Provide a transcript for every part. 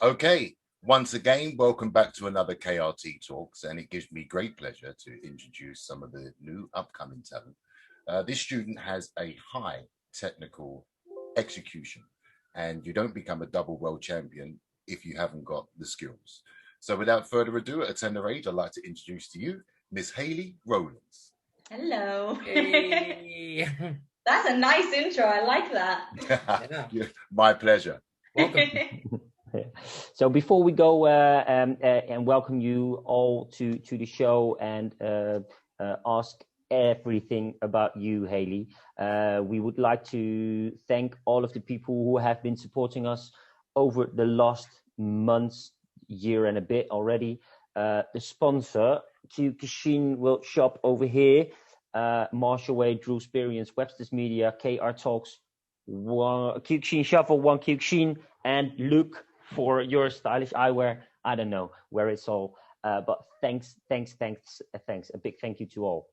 Okay, once again, welcome back to another KRT Talks, and it gives me great pleasure to introduce some of the new upcoming talent. This student has a high technical execution, and you don't become a double world champion if you haven't got the skills. So without further ado, at a tender age, I'd like to introduce to you Miss Hayley Rowlands. Hello. Hey. That's a nice intro. I like that. Yeah, my pleasure. Welcome. So before we go and welcome you all to the show and ask everything about you, Hayley, we would like to thank all of the people who have been supporting us over the last months, year and a bit already. The sponsor, Kyokushin World Shop over here, Marshall Wade, Drew Experience, Webster's Media, KRTalks, Kyokushin Shuffle, One Kyokushin, and Luke for your stylish eyewear. I don't know where it's all, but thanks. A big thank you to all.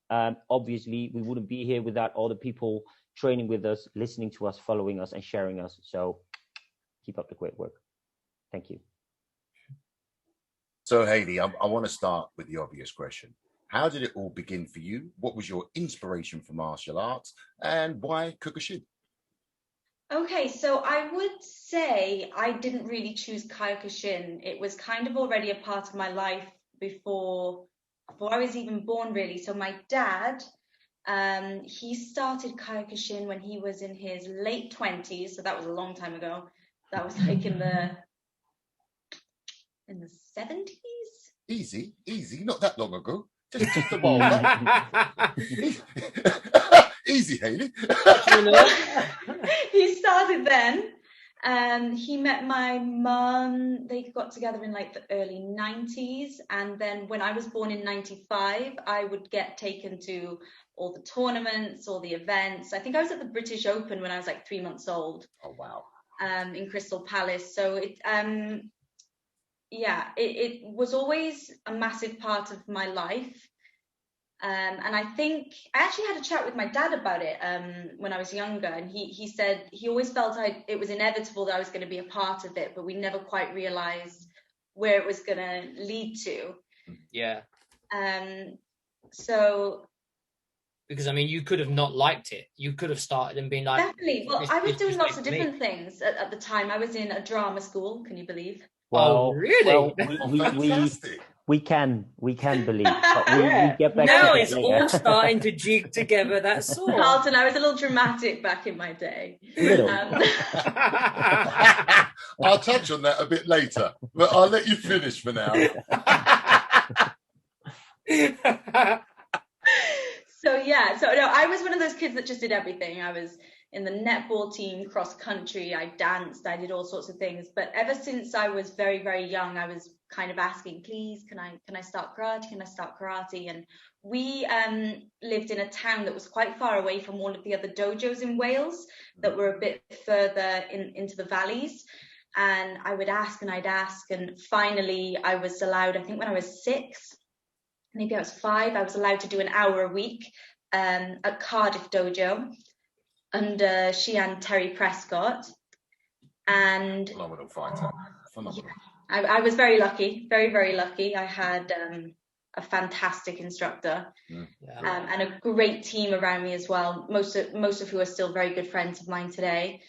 Obviously, we wouldn't be here without all the people training with us, listening to us, following us, and sharing us. So keep up the great work. Thank you. So, Hayley, I want to start with the obvious question. How did it all begin for you? What was your inspiration for martial arts, and why Kyokushin? Okay, so I would say I didn't really choose Kyokushin. It was kind of already a part of my life before I was even born, really. So my dad, he started Kyokushin when he was in his late 20s. So that was a long time ago. That was like in the 70s. Easy, not that long ago. Just a while back. Easy, Hayley. He started then. He met my mum. They got together in like the early 90s. And then when I was born in 95, I would get taken to all the tournaments, all the events. I think I was at the British Open when I was like 3 months old. Oh, wow. In Crystal Palace. So it was always a massive part of my life. And I think I actually had a chat with my dad about it when I was younger, and he said he always felt it was inevitable that I was going to be a part of it, but we never quite realized where it was going to lead to. Yeah. So. Because I mean, you could have not liked it. You could have started and been like. Definitely. Well, I was doing lots of different things at the time. I was in a drama school. Can you believe? Well, really? Well, we can believe, but we get back now to it's later. all starting to jig together. That's all. Carlton, I was a little dramatic back in my day. I'll touch on that a bit later, but I'll let you finish for now. So no, I was one of those kids that just did everything. I was in the netball team, cross country, I danced, I did all sorts of things. But ever since I was very, very young, I was kind of asking, please, can I start karate? Can I start karate? And we lived in a town that was quite far away from all of the other dojos in Wales that were a bit further into the valleys. And I would ask and I'd ask, and finally I was allowed, I think when I was 6, maybe I was 5, I was allowed to do an hour a week at Cardiff Dojo under Shian Terry Prescott. And phenomenal fighter. Phenomenal. Yeah, I was very lucky, very, very lucky. I had a fantastic instructor and a great team around me as well, most of who are still very good friends of mine today.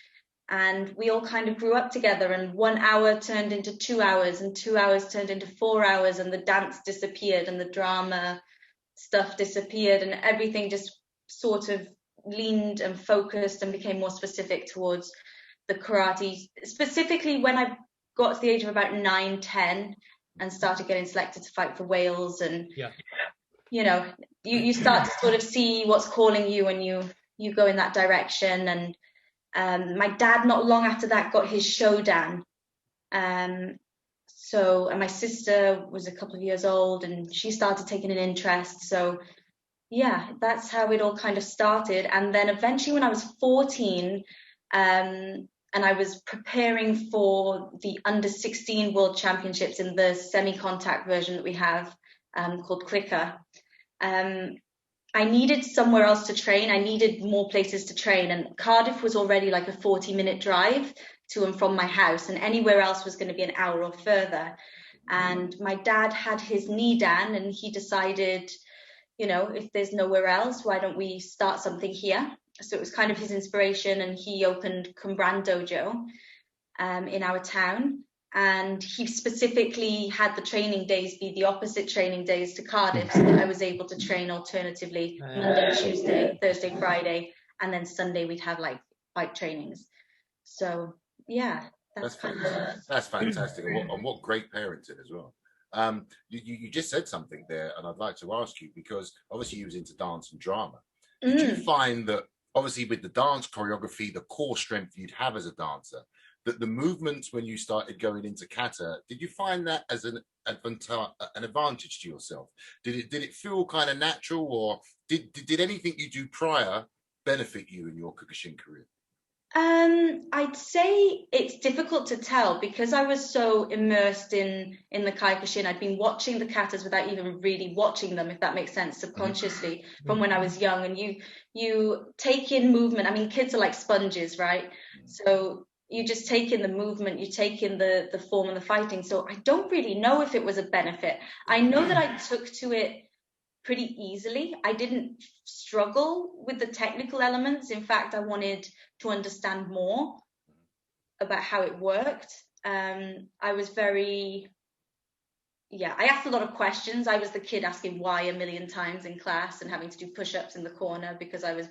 And we all kind of grew up together, and 1 hour turned into 2 hours, and 2 hours turned into 4 hours, and the dance disappeared and the drama stuff disappeared, and everything just sort of leaned and focused and became more specific towards the karate. Specifically when I got to the age of about 9, 10 and started getting selected to fight for Wales, and you know, you start to sort of see what's calling you, and you go in that direction. And my dad, not long after that, got his Shodan. And my sister was a couple of years old, and she started taking an interest. So yeah, that's how it all kind of started. And then eventually when I was 14, and I was preparing for the under 16 world championships in the semi-contact version that we have, called Quicker. I needed somewhere else to train. I needed more places to train, and Cardiff was already like a 40-minute drive to and from my house, and anywhere else was going to be an hour or further. And my dad had his knee down, and he decided, if there's nowhere else, why don't we start something here? So it was kind of his inspiration, and he opened Kumbran Dojo in our town. And he specifically had the training days be the opposite training days to Cardiff, so that I was able to train alternatively Monday, Tuesday, Thursday, Friday, and then Sunday we'd have like bike trainings. So yeah, that's fantastic. And what great parenting as well. You just said something there, and I'd like to ask you, because obviously you was into dance and drama. Did you find that obviously with the dance choreography, the core strength you'd have as a dancer, that the movements when you started going into kata, did you find that as an advantage to yourself? Did it feel kind of natural, or did anything you do prior benefit you in your Kyokushin career? I'd say it's difficult to tell, because I was so immersed in the Kyokushin. I'd been watching the katas without even really watching them, if that makes sense, subconsciously from when I was young. And you take in movement. I mean, kids are like sponges, right? So you just take in the movement, you take in the form and the fighting. So I don't really know if it was a benefit. I know that I took to it pretty easily. I didn't struggle with the technical elements. In fact, I wanted to understand more about how it worked. I was I asked a lot of questions. I was the kid asking why a million times in class and having to do push-ups in the corner because I was,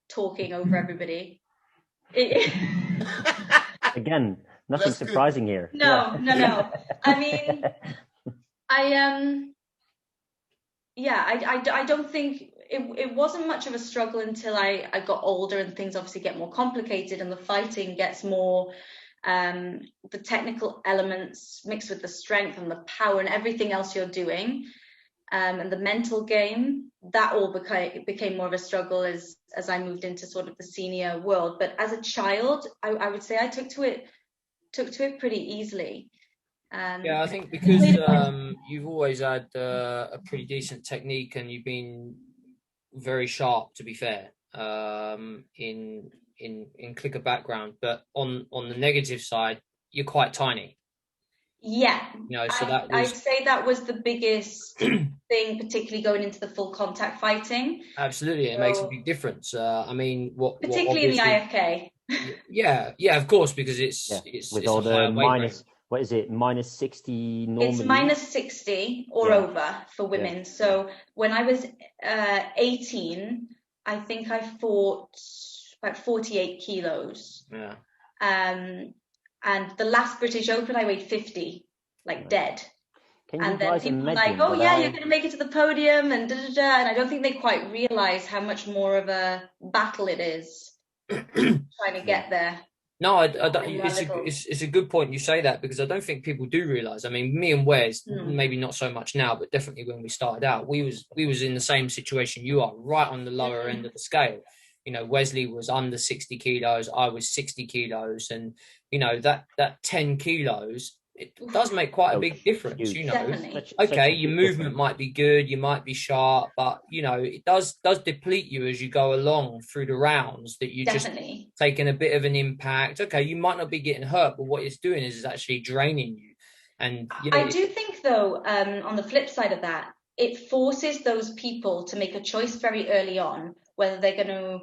talking over everybody. Again, nothing surprising here. No. I mean, I don't think it wasn't much of a struggle until I got older, and things obviously get more complicated, and the fighting gets more, the technical elements mixed with the strength and the power and everything else you're doing, and the mental game, that all became more of a struggle as I moved into sort of the senior world. But as a child, I would say I took to it pretty easily. Yeah, I think because you've always had a pretty decent technique, and you've been very sharp, to be fair, in clicker background. But on the negative side, you're quite tiny. Yeah, so I'd say that was the biggest thing, particularly going into the full contact fighting. Absolutely, it makes a big difference. I mean, particularly in the IFK. Yeah, of course, because it's with all the minus. What is it? minus 60 normally? It's minus 60 or over for women. Yeah. So when I was 18, I think I fought about 48 kilos. Yeah. And the last British Open, I weighed 50, dead. And then people were like, oh yeah, you're going to make it to the podium and da-da-da. And I don't think they quite realize how much more of a battle it is trying to get there. No, it's a good point you say that, because I don't think people do realize. I mean, me and Wes, maybe not so much now, but definitely when we started out, we was in the same situation you are, right on the lower end of the scale. Wesley was under 60 kilos, I was 60 kilos, and that 10 kilos, it does make quite a big difference. Okay, your movement might be good, you might be sharp, but it does deplete you as you go along through the rounds, that you just taking a bit of an impact. Okay, you might not be getting hurt, but what it's doing is actually draining you. And I do think, though, on the flip side of that, it forces those people to make a choice very early on, whether they're going to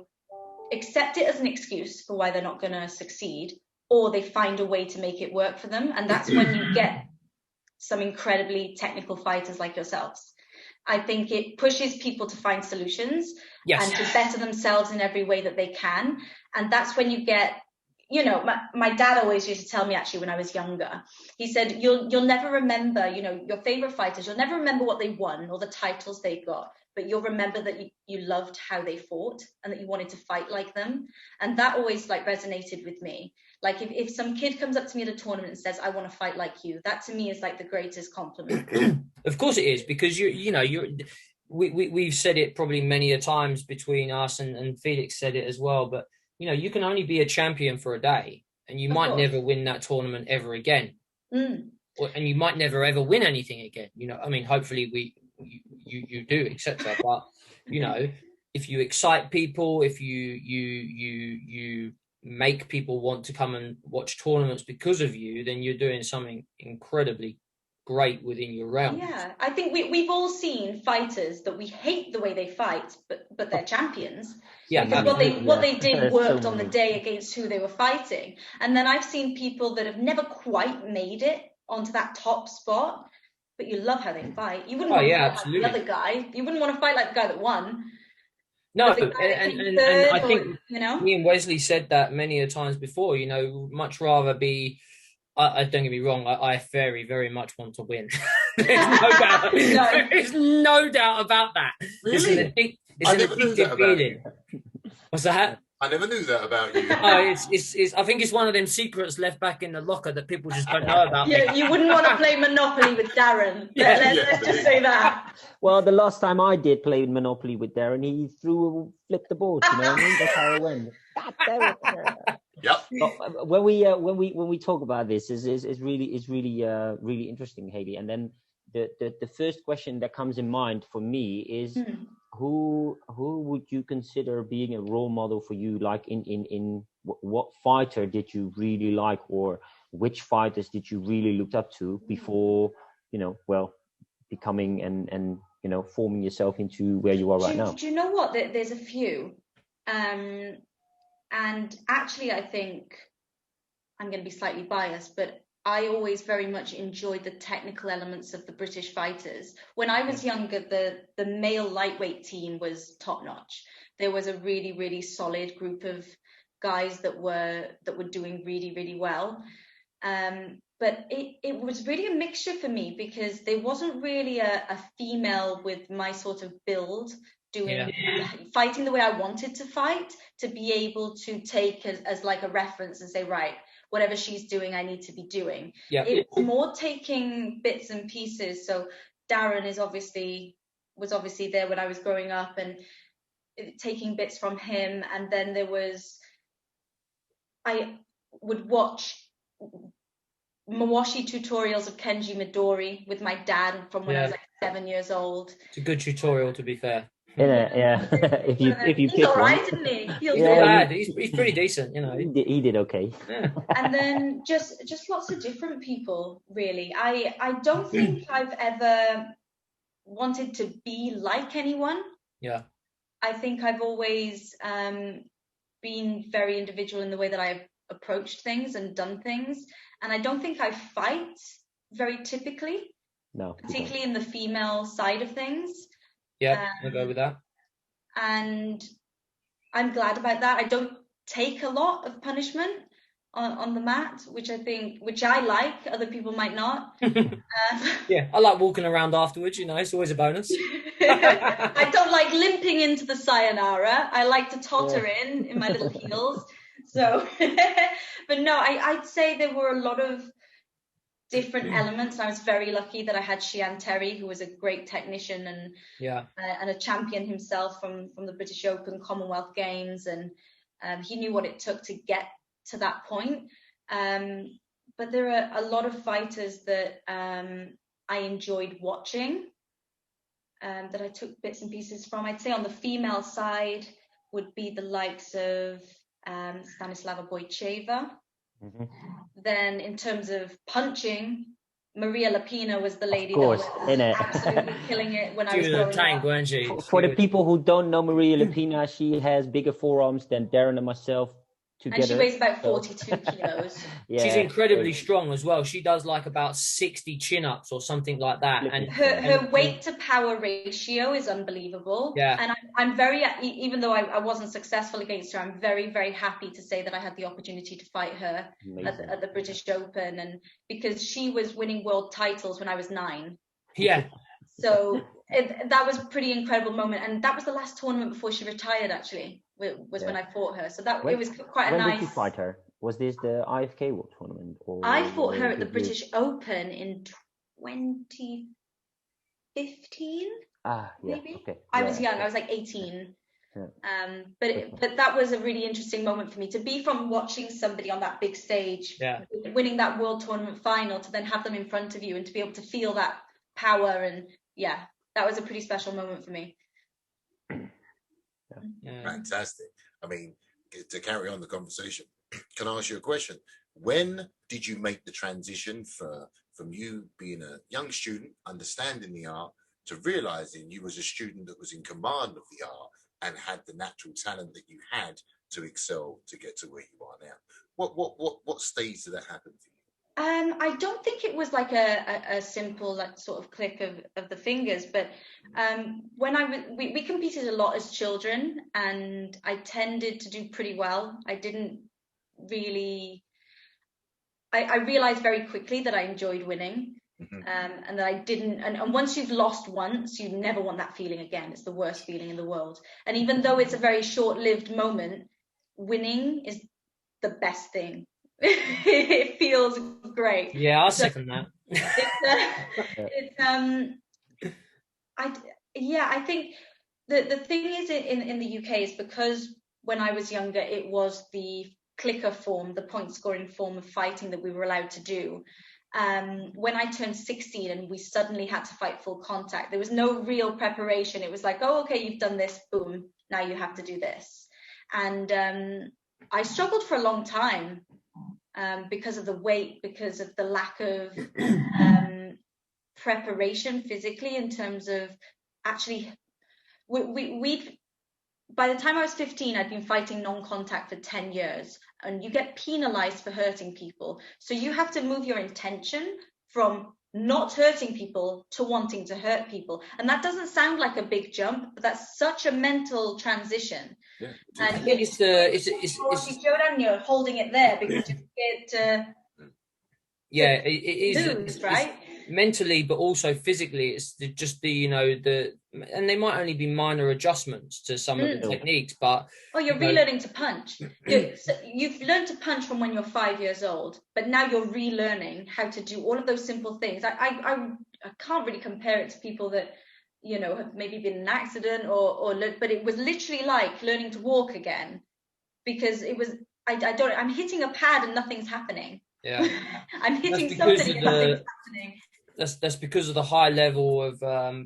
accept it as an excuse for why they're not going to succeed, or they find a way to make it work for them. And that's when you get some incredibly technical fighters like yourselves. I think it pushes people to find solutions and to better themselves in every way that they can. And that's when you get, my dad always used to tell me, actually, when I was younger, he said, you'll never remember, your favorite fighters, you'll never remember what they won or the titles they got, but you'll remember that you loved how they fought and that you wanted to fight like them. And that always resonated with me. If some kid comes up to me at a tournament and says, I want to fight like you, that to me is the greatest compliment. Of course it is, because we've said it probably many a times between us, and Felix said it as well, but you can only be a champion for a day, and you might never win that tournament ever again. And you might never ever win anything again. I mean, hopefully you do, etc. But if you excite people, if you make people want to come and watch tournaments because of you, then you're doing something incredibly great within your realm. Yeah, I think we've all seen fighters that we hate the way they fight, but they're champions. Yeah, because what they did worked on the day against who they were fighting. And then I've seen people that have never quite made it onto that top spot, but you love how they fight. You wouldn't want to fight like the other guy. You wouldn't want to fight like the guy that won. No, and I think me and Wesley said that many a times before. You know, much rather be. I don't get me wrong. I very, very much want to win. There's no doubt. There's no doubt about that. Really? It's an addictive feeling. What's that? I never knew that about you. It's. I think it's one of them secrets left back in the locker that people just don't know about. Yeah, you wouldn't want to play Monopoly with Darren. Let's just say that. Well, the last time I did play Monopoly with Darren, he flipped the board. You know what I mean? That's how it went. God damn it. Yep. When we talk about this, is really interesting, Hayley. And then the first question that comes in mind for me is who would you consider being a role model for you? Like in what fighter did you really like, or which fighters did you really look up to before becoming and forming yourself into where you are right now? Do you know what? There's a few. And actually, I think I'm going to be slightly biased, but I always very much enjoyed the technical elements of the British fighters. When I was younger, the male lightweight team was top notch. There was a really, really solid group of guys that were doing really, really well. But it was really a mixture for me, because there wasn't really a female with my sort of build fighting the way I wanted to fight, to be able to take as like a reference and say, right, whatever she's doing, I need to be doing. It's more taking bits and pieces. So Darren was obviously there when I was growing up, and taking bits from him. And then I would watch Mawashi tutorials of Kenji Midori with my dad from when I was like 7 years old. It's a good tutorial, to be fair. Yeah. if you he's all right, isn't he? He's not bad. He's pretty decent, you know. He did okay. Yeah. And then just lots of different people, really. I don't think I've ever wanted to be like anyone. Yeah. I think I've always been very individual in the way that I've approached things and done things. And I don't think I fight very typically. No. Particularly in the female side of things. Yeah, I'll go with that. And I'm glad about that. I don't take a lot of punishment on the mat, which I like. Other people might not. Yeah, I like walking around afterwards. You know, it's always a bonus. I don't like limping into the sayonara. I like to totter in my little heels. So, but no, I'd say there were a lot of different elements. I was very lucky that I had Shian Terry, who was a great technician and a champion himself from the British Open, Commonwealth Games, and he knew what it took to get to that point. But there are a lot of fighters that I enjoyed watching, that I took bits and pieces from. I'd say on the female side would be the likes of Stanislava Wojciechova. Mm-hmm. Then in terms of punching, Maria Lapina was the lady that was absolutely killing it when I was growing up. Weren't she? For the people who don't know Maria Lapina, she has bigger forearms than Darren and myself together. And she weighs about 42 kilos. She's incredibly strong as well. She does like about 60 chin-ups or something like that. And her weight to power ratio is unbelievable. Yeah. And I'm very, even though I wasn't successful against her, I'm very, very happy to say that I had the opportunity to fight her at the British Open, and because she was winning world titles when I was 9. Yeah. So that was a pretty incredible moment. And that was the last tournament before she retired, actually. Was when I fought her, so it was quite a nice. When did you fight her? Was this the IFK World Tournament? Or I fought her at the British Open in 2015. Maybe. Okay. I was young. I was like 18. Yeah. But that was a really interesting moment for me, to be from watching somebody on that big stage, winning that World Tournament final, to then have them in front of you and to be able to feel that power, and that was a pretty special moment for me. Yeah. Fantastic. I mean, to carry on the conversation, can I ask you a question? When did you make the transition from you being a young student, understanding the art, to realizing you was a student that was in command of the art and had the natural talent that you had to excel to get to where you are now? What stage did that happen for you? I don't think it was like a simple like sort of click of the fingers, but when we competed a lot as children, and I tended to do pretty well. I didn't really. I realized very quickly that I enjoyed winning, and that I didn't. And once you've lost once, you never want that feeling again. It's the worst feeling in the world. And even though it's a very short-lived moment, winning is the best thing. It feels great. Yeah, I'll second that. I think the thing is in the UK is because when I was younger, it was the clicker form, the point scoring form of fighting that we were allowed to do. When I turned 16 and we suddenly had to fight full contact, there was no real preparation. It was like, oh, okay, you've done this, boom, now you have to do this. And I struggled for a long time. Because of the weight, because of the lack of preparation physically, in terms of actually, we'd by the time I was 15, I'd been fighting non-contact for 10 years, and you get penalized for hurting people. So you have to move your intention from not hurting people to wanting to hurt people. And that doesn't sound like a big jump, but that's such a mental transition. Yeah. And it's you're holding it there because you get it is lose, right? Mentally, but also physically. It's just and they might only be minor adjustments to some of the techniques, but you're relearning to punch. You've learned to punch from when you're 5 years old, but now you're relearning how to do all of those simple things. I can't really compare it to people that have maybe been in an accident but it was literally like learning to walk again, because it was I'm hitting a pad and nothing's happening. Yeah. I'm hitting something and nothing's happening. That's because of the high level of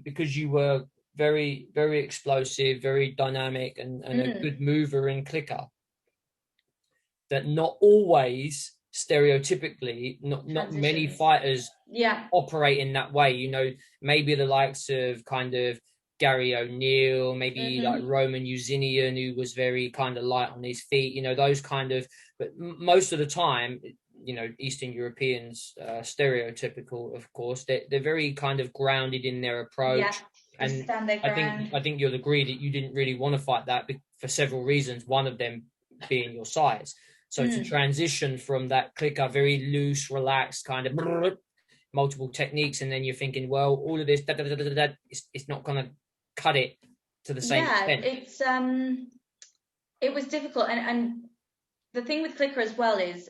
because you were very, very explosive, very dynamic, and a good mover and clicker. That not always stereotypically, not many fighters operate in that way. Maybe the likes of kind of Gary O'Neill, maybe like Roman Yuzinian, who was very kind of light on his feet, those kind of, but most of the time, Eastern Europeans, stereotypical, of course, they're very kind of grounded in their approach. Yeah, and I think you'll agree that you didn't really want to fight that for several reasons, one of them being your size. So to transition from that clicker, very loose, relaxed kind of multiple techniques, and then you're thinking, well, all of this, it's not going to cut it to the same extent. It was difficult, and the thing with clicker as well is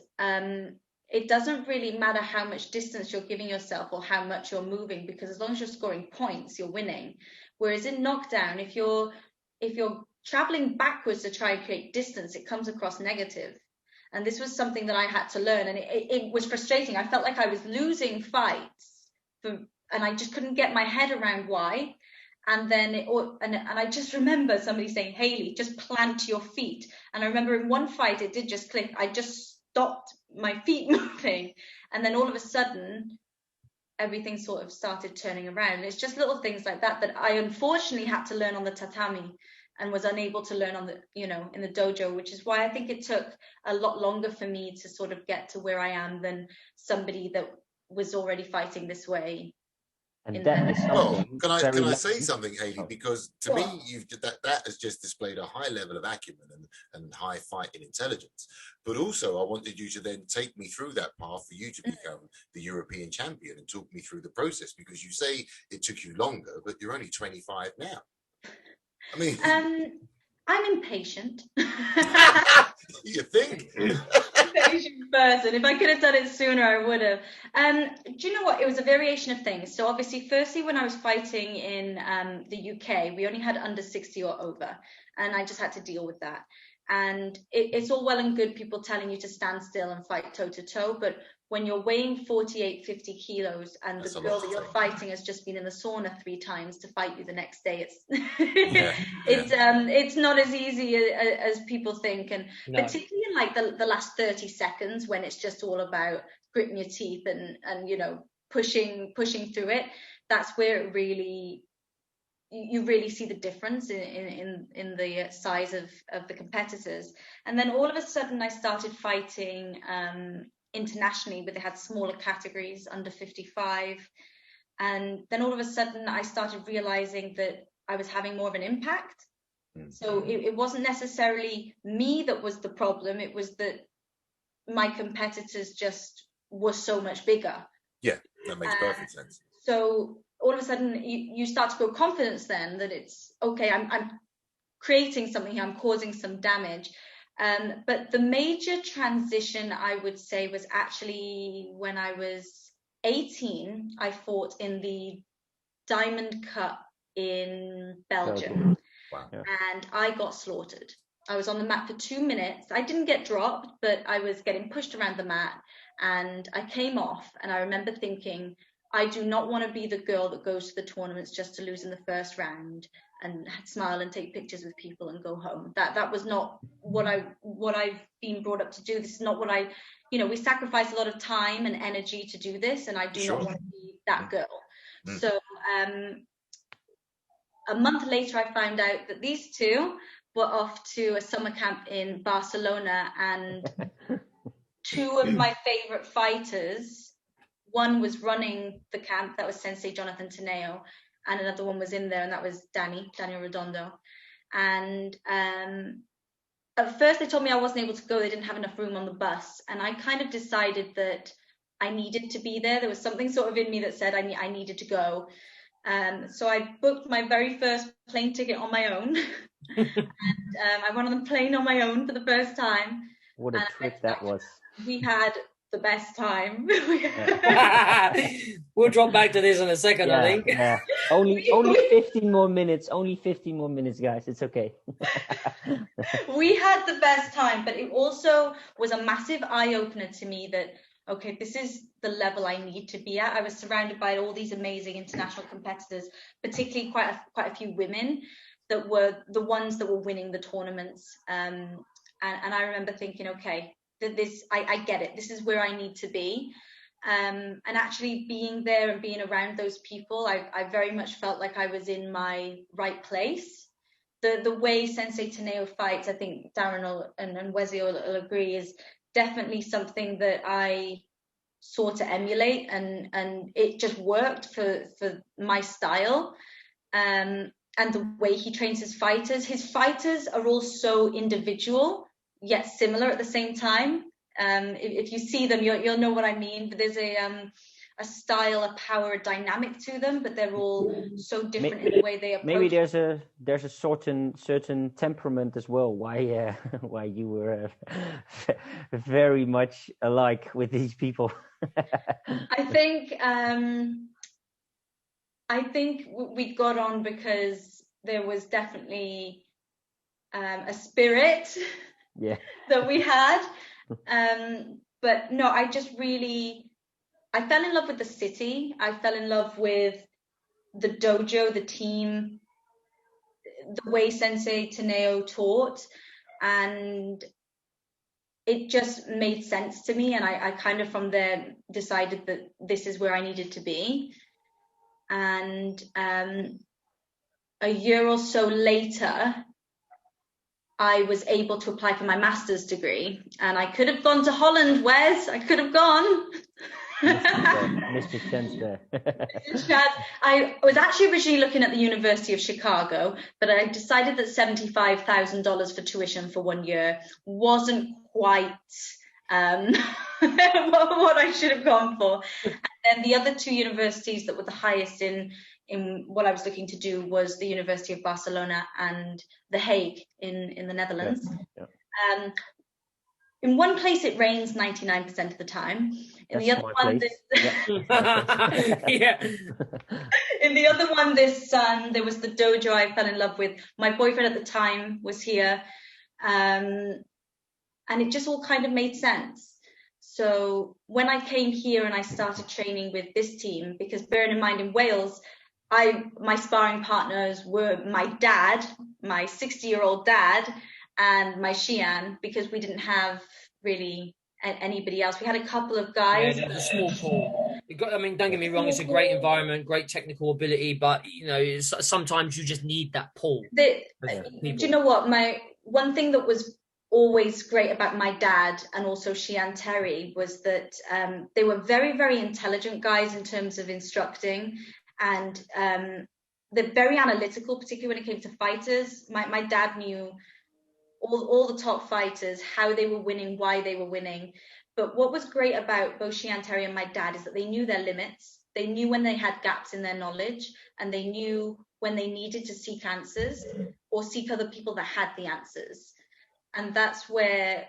it doesn't really matter how much distance you're giving yourself or how much you're moving, because as long as you're scoring points, you're winning. Whereas in knockdown, if you're traveling backwards to try and create distance, it comes across negative. And this was something that I had to learn, and it was frustrating. I felt like I was losing fights, and I just couldn't get my head around why. And then and I just remember somebody saying, Hayley, just plant your feet. And I remember in one fight, it did just click. I just stopped my feet moving. And then all of a sudden, everything sort of started turning around. It's just little things like that I unfortunately had to learn on the tatami and was unable to learn on the, in the dojo, which is why I think it took a lot longer for me to sort of get to where I am than somebody that was already fighting this way. And that is something. Can I say something, Hayley? Because to me, that has just displayed a high level of acumen and high fighting intelligence. But also, I wanted you to then take me through that path for you to become the European champion and talk me through the process, because you say it took you longer, but you're only 25 now. I mean, I'm impatient. You think? Impatient person. If I could have done it sooner, I would have. Do you know what? It was a variation of things. So obviously, firstly, when I was fighting in the UK, we only had under 60 or over, and I just had to deal with that. And it's all well and good people telling you to stand still and fight toe to toe, but when you're weighing 48, 50 kilos and That's the a girl lot that to you're take. fighting has just been in the sauna 3 times to fight you the next day, it's not as easy as people think. And No. particularly in like the last 30 seconds when it's just all about gritting your teeth and you know, pushing through it, that's where it really, you really see the difference in the size of the competitors. And then all of a sudden I started fighting internationally, but they had smaller categories under 55. And then all of a sudden I started realizing that I was having more of an impact. So it wasn't necessarily me that was the problem. It was that my competitors just were so much bigger. Yeah, that makes perfect sense. So all of a sudden you start to build confidence then that it's okay, I'm creating something here, I'm causing some damage. But the major transition, I would say, was actually when I was 18. I fought in the Diamond Cup in Belgium. Wow. And I got slaughtered. I was on the mat for 2 minutes. I didn't get dropped, but I was getting pushed around the mat, and I came off. And I remember thinking, I do not want to be the girl that goes to the tournaments just to lose in the first round and smile and take pictures with people and go home. That was not what I've been brought up to do. This is not what I, you know, we sacrifice a lot of time and energy to do this, and I do not want to be that girl. So a month later, I found out that these two were off to a summer camp in Barcelona, and 2 of my favorite fighters, one was running the camp, that was Sensei Jonathan Teneo, and another one was in there, and that was Daniel Redondo. And at first they told me I wasn't able to go, they didn't have enough room on the bus, and I kind of decided that I needed to be there. There was something sort of in me that said I needed to go. So I booked my very first plane ticket on my own. And I went on the plane on my own for the first time. What a trip that was. We had the best time. We'll drop back to this in a second, I think. Yeah. Only 15 more minutes. Only 15 more minutes, guys. It's okay. We had the best time, but it also was a massive eye-opener to me that, okay, this is the level I need to be at. I was surrounded by all these amazing international competitors, particularly quite a few women that were the ones that were winning the tournaments. And I remember thinking, okay, I get it. This is where I need to be. And actually being there and being around those people, I very much felt like I was in my right place. The way Sensei Teneo fights, I think Darren and Wesley will agree, is definitely something that I sought to emulate, and it just worked for my style. And the way he trains his fighters are all so individual yet similar at the same time. If you see them, you'll know what I mean. But there's a style, a power, a dynamic to them, but they're all so different in the way they approach. Maybe there's a certain temperament as well. Why you were very much alike with these people. I think we got on because there was definitely a spirit that we had. But no, I fell in love with the city. I fell in love with the dojo, the team, the way Sensei Teneo taught, and it just made sense to me. And I kind of from there decided that this is where I needed to be. And a year or so later, I was able to apply for my master's degree, and I could have gone to Holland, Wes. I could have gone. Mr. Chance there. I was actually originally looking at the University of Chicago, but I decided that $75,000 for tuition for 1 year wasn't quite what I should have gone for. And then the other 2 universities that were the highest in what I was looking to do was the University of Barcelona and The Hague in the Netherlands. Yeah. In one place it rains 99% of the time. In the other one, in the other one, there was the dojo I fell in love with. My boyfriend at the time was here, and it just all kind of made sense. So when I came here and I started training with this team, because bearing in mind in Wales, my sparring partners were my dad, my 60-year-old dad, and my Xian, because we didn't have really anybody else. We had a couple of guys. Yeah, there's a small pool. I mean, don't get me wrong, it's a great environment, great technical ability, but you know, sometimes you just need that pool. Do you know what? One thing that was always great about my dad and also Xian Terry was that they were very, very intelligent guys in terms of instructing, and they're very analytical, particularly when it came to fighters. My dad knew all the top fighters, how they were winning, why they were winning. But what was great about both Xian Terry and my dad is that they knew their limits. They knew when they had gaps in their knowledge, and they knew when they needed to seek answers or seek other people that had the answers. And that's where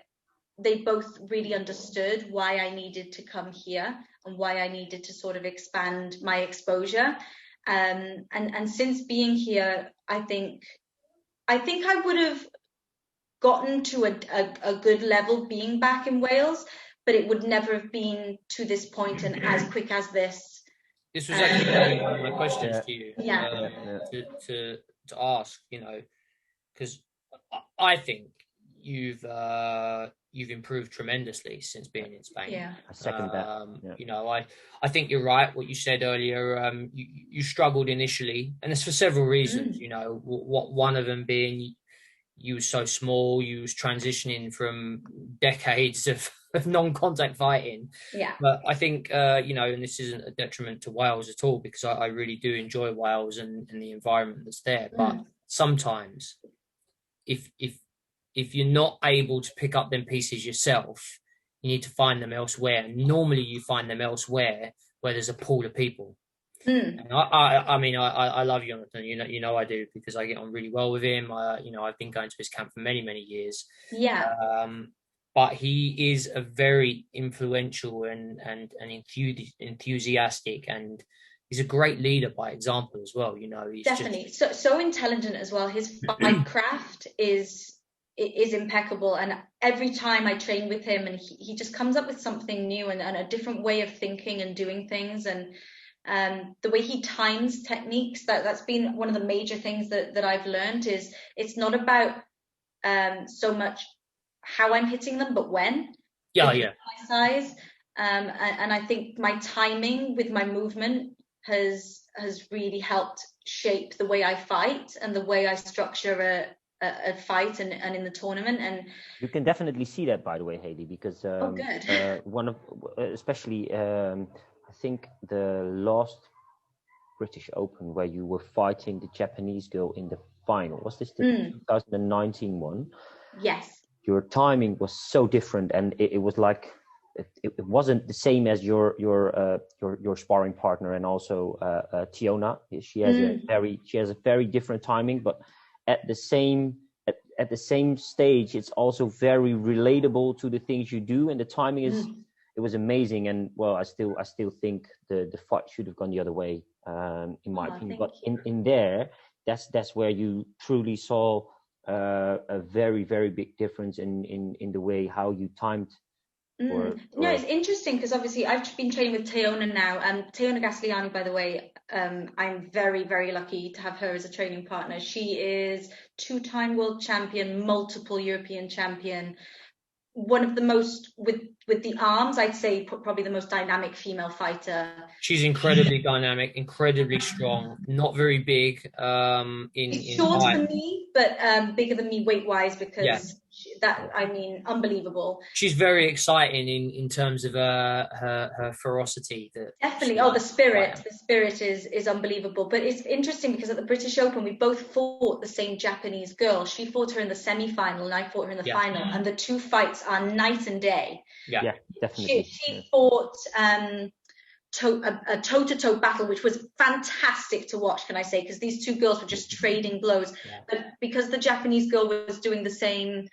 they both really understood why I needed to come here and why I needed to sort of expand my exposure. And since being here, I think I would have gotten to a good level being back in Wales, but it would never have been to this point and as quick as this. This was actually one of my questions to you. To ask, you know, because I think you've improved tremendously since being in Spain. Yeah, I second that. You know, I think you're right. What you said earlier, you struggled initially, and it's for several reasons. You know, what one of them being you were so small, you was transitioning from decades of non-contact fighting. Yeah. But I think, you know, and this isn't a detriment to Wales at all, because I really do enjoy Wales and the environment that's there. But sometimes if you're not able to pick up them pieces yourself, you need to find them elsewhere. And normally you find them elsewhere where there's a pool of people. And I mean, I love Jonathan. You know I do, because I get on really well with him. You know, I've been going to his camp for many years. Yeah. But he is a very influential and enthusiastic, and he's a great leader by example as well. You know, he's definitely so intelligent as well. His fight craft is impeccable, and every time I train with him, and he just comes up with something new and a different way of thinking and doing things. And the way he times techniques, that's been one of the major things that I've learned, is it's not about so much how I'm hitting them, but when. My size, and I think my timing with my movement has really helped shape the way I fight and the way I structure a fight and in the tournament. And you can definitely see that, by the way, Hayley, because one of especially I think the last British Open where you were fighting the Japanese girl in the final, was this the 2019 one? Yes. Your timing was so different, and it was like it wasn't the same as your sparring partner, and also Tiona. She has a very different timing, but at the same stage, it's also very relatable to the things you do, and the timing is. It was amazing, and well, I still think the fight should have gone the other way, in my opinion. But in there, that's where you truly saw a very, very big difference in the way how you timed. No, it's interesting, because obviously I've been training with Teona now, and Teona Gasliani, by the way, I'm very, very lucky to have her as a training partner. She is 2-time world champion, multiple European champion, one of the most, with the arms, I'd say probably the most dynamic female fighter. She's incredibly dynamic, incredibly strong, not very big. She's shorter than me, but bigger than me weight-wise, because unbelievable. She's very exciting in terms of her ferocity. Definitely. The spirit. The spirit is unbelievable. But it's interesting because at the British Open, we both fought the same Japanese girl. She fought her in the semi-final, and I fought her in the final. And the two fights are night and day. Yeah, definitely. She fought a toe-to-toe battle, which was fantastic to watch, can I say, because these two girls were just trading blows. But because the Japanese girl was doing the same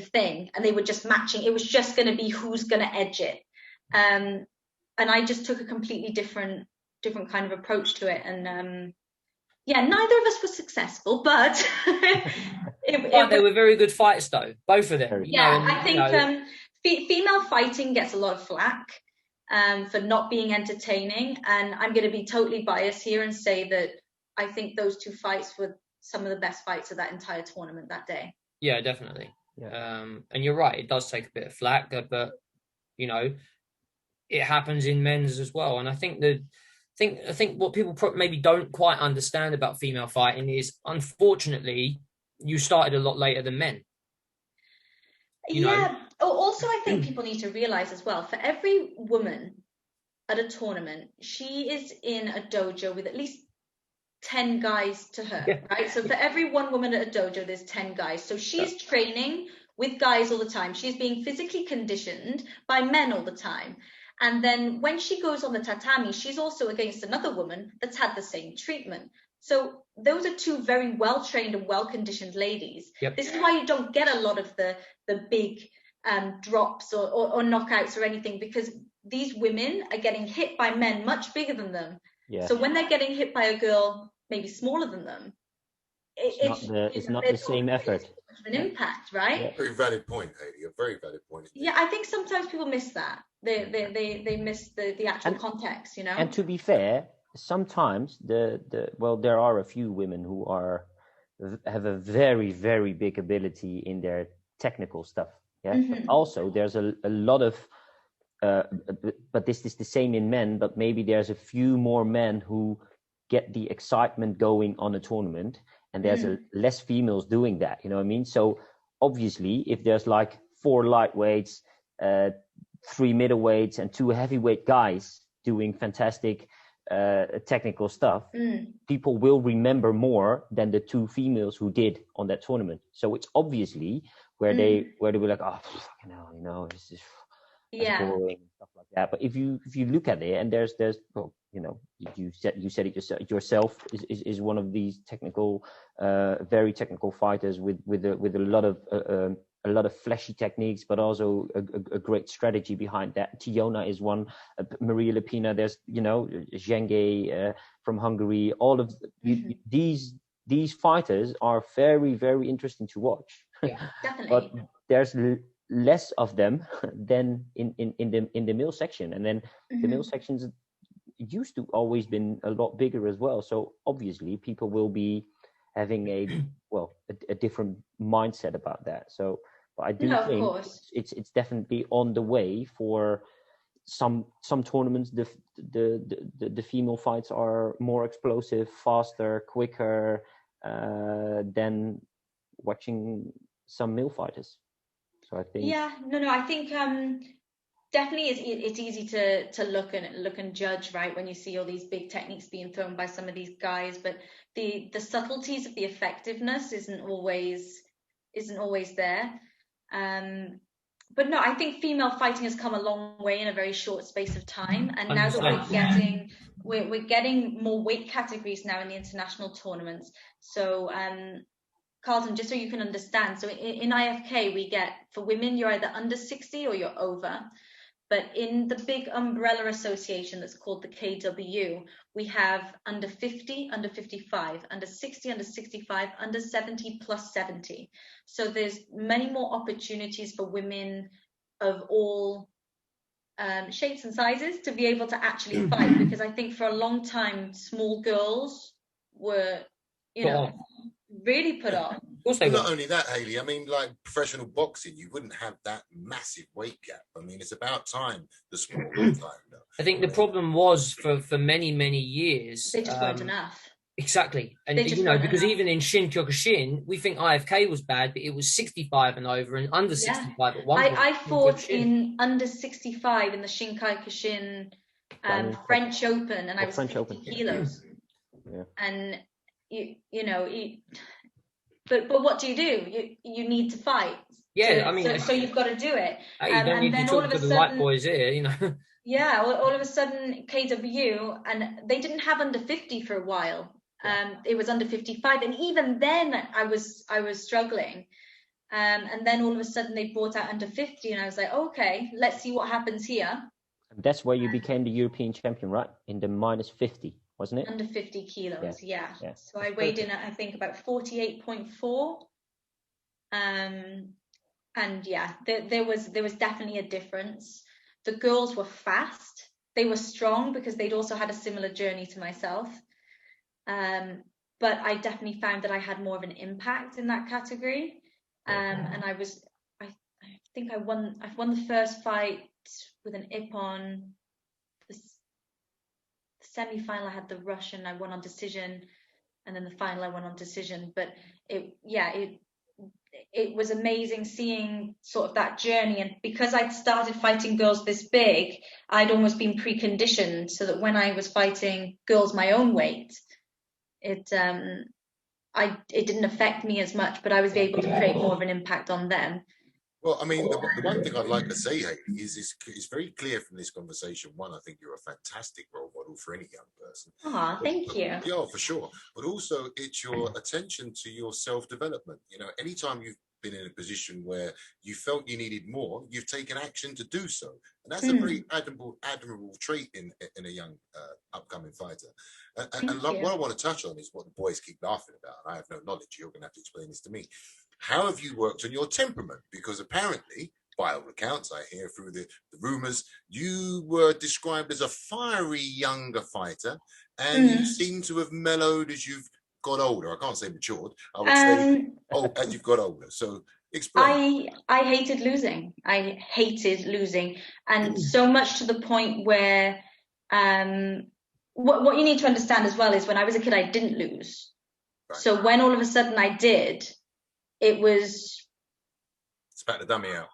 thing, and they were just matching, it was just going to be who's going to edge it. And I just took a completely different kind of approach to it. And neither of us was successful, but they were very good fights, though, both of them. I think Female fighting gets a lot of flack for not being entertaining, and I'm going to be totally biased here and say that I think those two fights were some of the best fights of that entire tournament that day. Yeah, definitely. Yeah. And you're right, it does take a bit of flack, but you know, it happens in men's as well. And I think what people maybe don't quite understand about female fighting is, unfortunately, you started a lot later than men. You know? Also, I think people need to realize as well, for every woman at a tournament, she is in a dojo with at least 10 guys to her, right? So for every one woman at a dojo, there's 10 guys. So she's training with guys all the time. She's being physically conditioned by men all the time. And then when she goes on the tatami, she's also against another woman that's had the same treatment. So those are two very well-trained and well-conditioned ladies. Yep. This is why you don't get a lot of the big drops or knockouts or anything, because these women are getting hit by men much bigger than them. Yeah. So when they're getting hit by a girl maybe smaller than them, it's not the same effort. An impact, right? Yeah. Very valid point, Hayley. A very valid point. Yeah, I think sometimes people miss that. They miss the actual context, you know. And to be fair, sometimes there are a few women who have a very, very big ability in their technical stuff. Yeah. Mm-hmm. But also there's a lot of but this is the same in men, but maybe there's a few more men who get the excitement going on a tournament, and there's less females doing that, you know what I mean? So obviously, if there's like 4 lightweights, 3 middleweights, and 2 heavyweight guys doing fantastic technical stuff, people will remember more than the 2 females who did on that tournament. So it's obviously where they were like, oh, fucking hell, you know, this is boring, stuff like that. But if you look at it, and there's well, you know, you said it yourself, is one of these technical, very technical fighters with a lot of flashy techniques, but also a great strategy behind that. Tiona is one, Maria Lipina, there's, you know, Zhenge from Hungary. All of these fighters are very, very interesting to watch. Yeah, definitely. But there's less of them than in the male section, and then the male sections used to always been a lot bigger as well. So obviously people will be having a different mindset about that. So, but I do think it's definitely on the way for some tournaments. The female fights are more explosive, faster, quicker than watching some male fighters. So I think I think definitely it's easy to look and judge, right, when you see all these big techniques being thrown by some of these guys, but the subtleties of the effectiveness isn't always there. But no, I think female fighting has come a long way in a very short space of time, and now that we're getting more weight categories now in the international tournaments. So Carlton, just so you can understand, so in IFK we get, for women, you're either under 60 or you're over. But in the big umbrella association that's called the KWU, we have under 50, under 55, under 60, under 65, under 70, plus 70. So there's many more opportunities for women of all shapes and sizes to be able to actually fight, because I think for a long time small girls were, you know, really put on. Of course they Not only that, Hayley, I mean, like professional boxing, you wouldn't have that massive weight gap. I mean, it's about time the sport was like that. I think the problem was for many, many years. They just weren't enough. Exactly. And, you know, because even in Shin Kyokushin, we think IFK was bad, but it was 65 and over and under 65 at one point. I fought in under 65 in the Shin Kyokushin French Open, and I was 50 kilos. Yeah. And, you know... But what do? You need to fight. Yeah, I mean, so you've got to do it. You don't need to talk to the white boys here, you know. Yeah, all of a sudden KWU, and they didn't have under 50 for a while. It was under 55, and even then I was struggling. And then all of a sudden they brought out under 50, and I was like, okay, let's see what happens here. That's where you became the European champion, right? In the minus 50. Wasn't it? Under 50 kilos, yeah. So I weighed in at, I think, about 48.4. And And yeah, there was definitely a difference. The girls were fast. They were strong because they'd also had a similar journey to myself. But I definitely found that I had more of an impact in that category. And I think I won the first fight with an Ippon. The semi-final I had the Russian, I won on decision, and then the final I won on decision. But it was amazing seeing sort of that journey, and because I'd started fighting girls this big, I'd almost been preconditioned so that when I was fighting girls my own weight, it didn't affect me as much, but I was able to create more of an impact on them. Well, I mean, the one thing I'd like to say, Hayley, is it's very clear from this conversation. One, I think you're a fantastic role model for any young person. Oh, thank you. Yeah, for sure. But also, it's your attention to your self-development. You know, anytime you've been in a position where you felt you needed more, you've taken action to do so. And that's a very admirable trait in a young upcoming fighter. And what I want to touch on is what the boys keep laughing about. And I have no knowledge. You're going to have to explain this to me. How have you worked on your temperament? Because apparently, by all accounts, I hear through the rumors, you were described as a fiery younger fighter, and you seem to have mellowed as you've got older. I can't say matured. I would say, as you've got older. So explain. I hated losing. And so much to the point where what you need to understand as well is when I was a kid, I didn't lose. Right. So when all of a sudden I did, it was... Spat the dummy out.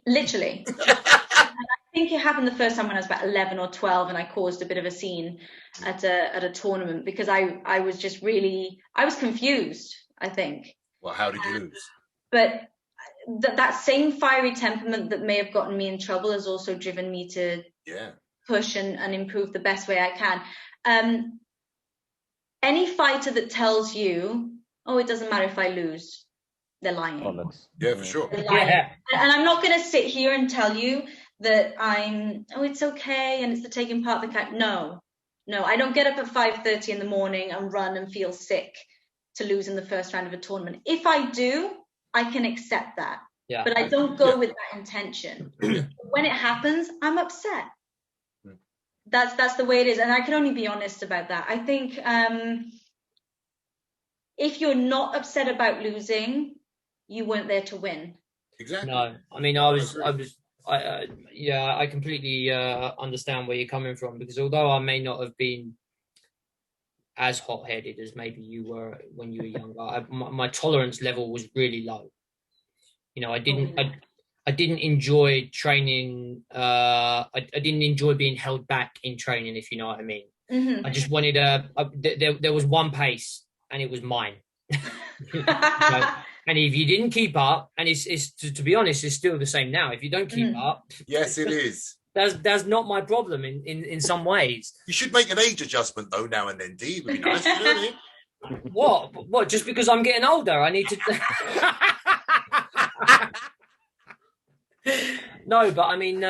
Literally. And I think it happened the first time when I was about 11 or 12, and I caused a bit of a scene at a tournament because I was just really... I was confused, I think. Well, how did you lose? But that same fiery temperament that may have gotten me in trouble has also driven me to push and improve the best way I can. Any fighter that tells you, oh, it doesn't matter if I lose, they're lying. Yeah, for sure. Yeah. And I'm not going to sit here and tell you that it's okay and it's the taking part of the camp. No, I don't get up at 5:30 in the morning and run and feel sick to lose in the first round of a tournament. If I do, I can accept that. Yeah. But I don't go with that intention. When it happens, I'm upset. That's the way it is. And I can only be honest about that. I think if you're not upset about losing, you weren't there to win. Exactly. No, I mean, I completely understand where you're coming from, because although I may not have been as hot-headed as maybe you were when you were younger, my tolerance level was really low. You know, I didn't enjoy training. I didn't enjoy being held back in training, if you know what I mean. Mm-hmm. I just wanted there was one pace, and it was mine. And if you didn't keep up, and it's to be honest, it's still the same now. If you don't keep up, yes, it is. That's not my problem in some ways. You should make an age adjustment though now and then, D. It would be nice, you know what I mean? What? Just because I'm getting older, I need to. No, but I mean,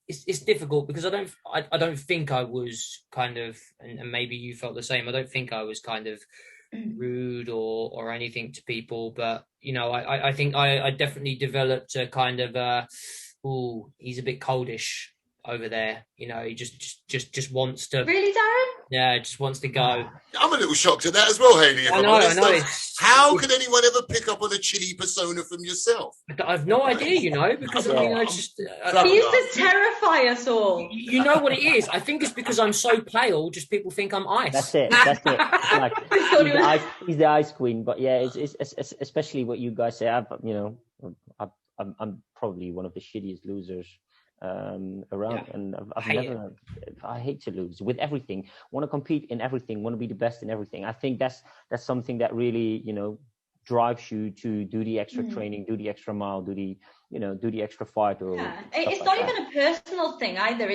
it's difficult because I don't think I was kind of, and maybe you felt the same. I don't think I was kind of rude or anything to people, but you know, I think I definitely developed a kind of he's a bit coldish over there. You know, he just wants to. Really, Darren? Yeah, just wants to go. I'm a little shocked at that as well, Hayley. I know. How can anyone ever pick up on a chilly persona from yourself? I've no idea, you know, because I mean, I just... he used to terrify us all. You know what it is? I think it's because I'm so pale, just people think I'm ice. That's it. Like, he's the ice queen, but yeah, it's especially what you guys say. I'm probably one of the shittiest losers around, and I hate to lose with everything. Want to compete in everything, want to be the best in everything. I think that's something that really, you know, drives you to do the extra training, do the extra mile, do the extra fight. It's not even a personal thing either.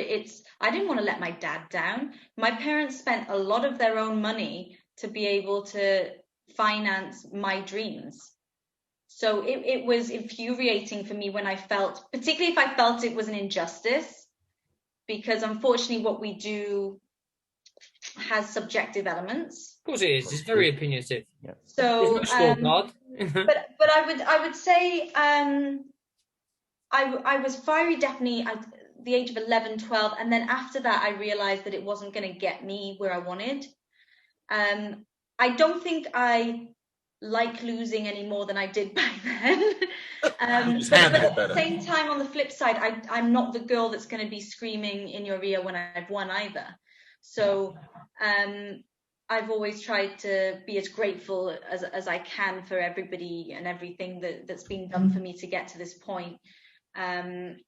I didn't want to let my dad down. My parents spent a lot of their own money to be able to finance my dreams. So it was infuriating for me when particularly if I felt it was an injustice, because unfortunately what we do has subjective elements. Of course it is. It's very opinionative. Yeah. So, there's no scorecard. but I would say I was fiery definitely at the age of 11, 12, and then after that I realized that it wasn't going to get me where I wanted. I don't think I like losing any more than I did back then. But at the same time, on the flip side, I'm not the girl that's going to be screaming in your ear when I've won either. So I've always tried to be as grateful as I can for everybody and everything that's been done for me to get to this point. And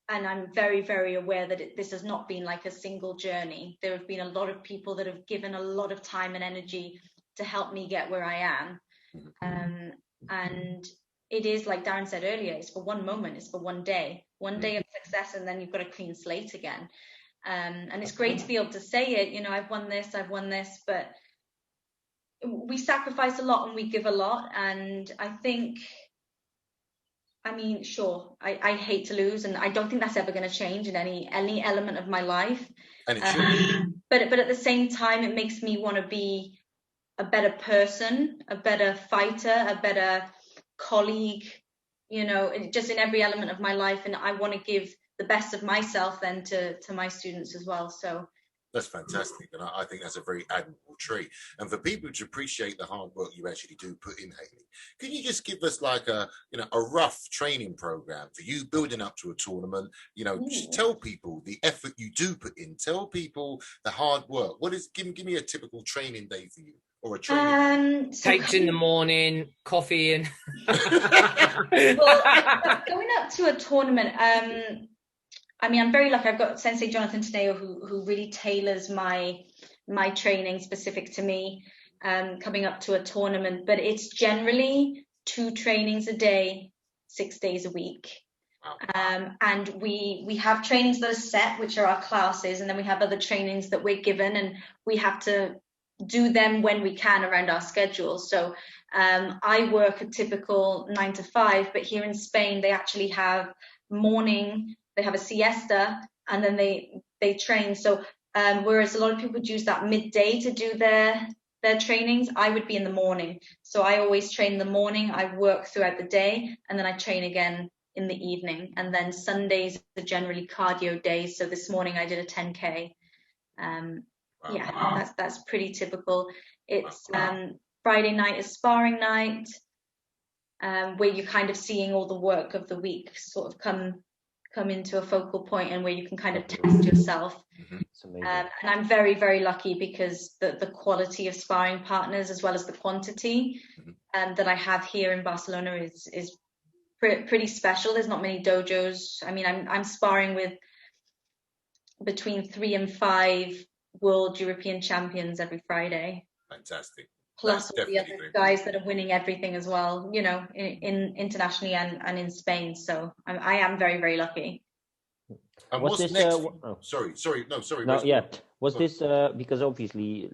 I'm very, very aware that this has not been like a single journey. There have been a lot of people that have given a lot of time and energy to help me get where I am. And it is, like Darren said earlier, it's for one moment, it's for one day of success, and then you've got a clean slate again. And it's great to be able to say it, you know, I've won this, but we sacrifice a lot and we give a lot. And I think, I mean, sure, I hate to lose, and I don't think that's ever going to change in any element of my life. And it should. But at the same time, it makes me want to be a better person, a better fighter, a better colleague, you know, just in every element of my life. And I want to give the best of myself then to my students as well. So that's fantastic, and I think that's a very admirable trait. And for people to appreciate the hard work you actually do put in, Hayley, can you just give us like a rough training program for you building up to a tournament? You know, just tell people the effort you do put in. Tell people the hard work. What is? Give me a typical training day for you. Or a training. Cakes in the morning, coffee in. Well, going up to a tournament, I mean, I'm very lucky. I've got Sensei Jonathan Teneo who really tailors my training specific to me, coming up to a tournament. But it's generally 2 trainings a day, 6 days a week. And we have trainings that are set, which are our classes, and then we have other trainings that we're given, and we have to do them when we can around our schedule. So I work a typical 9 to 5, but here in Spain they actually have morning, they have a siesta, and then they train. So whereas a lot of people would use that midday to do their trainings, I would be in the morning. So I always train in the morning, I work throughout the day, and then I train again in the evening. And then Sundays are generally cardio days. So this morning I did a 10K. Yeah, that's pretty typical. It's Friday night is sparring night, where you're kind of seeing all the work of the week sort of come into a focal point, and where you can kind of test yourself. And I'm very, very lucky because the quality of sparring partners as well as the quantity that I have here in Barcelona is pretty special. There's not many dojos. I mean, I'm sparring with between 3 and 5 world European champions every Friday. Fantastic. Plus all the other guys that are winning everything as well, you know, in internationally and in Spain. So I am very, very lucky. And what's this, next? Sorry. No, yeah. Was this because obviously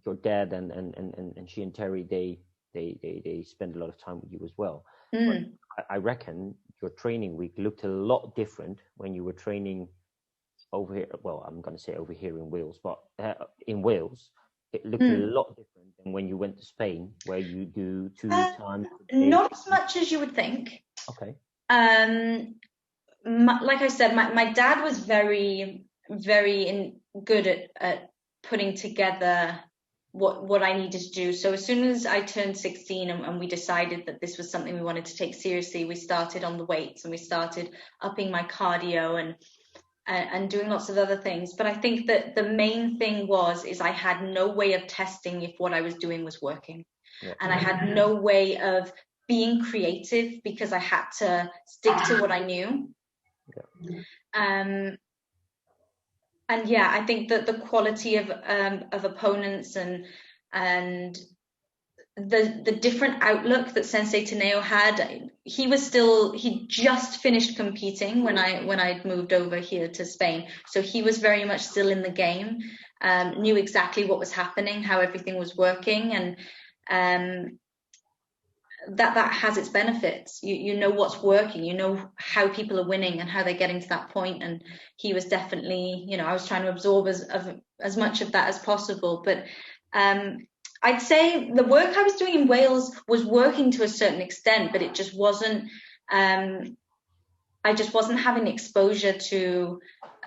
your dad and she and Terry they spend a lot of time with you as well. But I reckon your training week looked a lot different when you were training over here. Well, I'm going to say over here in Wales, but in Wales it looked a lot different than when you went to Spain, where you do 2 times a day. Not as much as you would think. Okay. Like I said, my dad was very, very good at putting together what I needed to do. So as soon as I turned 16 and we decided that this was something we wanted to take seriously, we started on the weights and we started upping my cardio and doing lots of other things. But I think that the main thing is I had no way of testing if what I was doing was working. Yeah. And I had no way of being creative because I had to stick to what I knew. Yeah. And yeah, I think that the quality of opponents and the different outlook that Sensei Teneo had, he just finished competing when I'd moved over here to Spain. So he was very much still in the game, knew exactly what was happening, how everything was working. And that has its benefits. You know what's working, you know how people are winning and how they're getting to that point. And he was definitely, I was trying to absorb as much of that as possible. But I'd say the work I was doing in Wales was working to a certain extent, but it just wasn't, I just wasn't having exposure to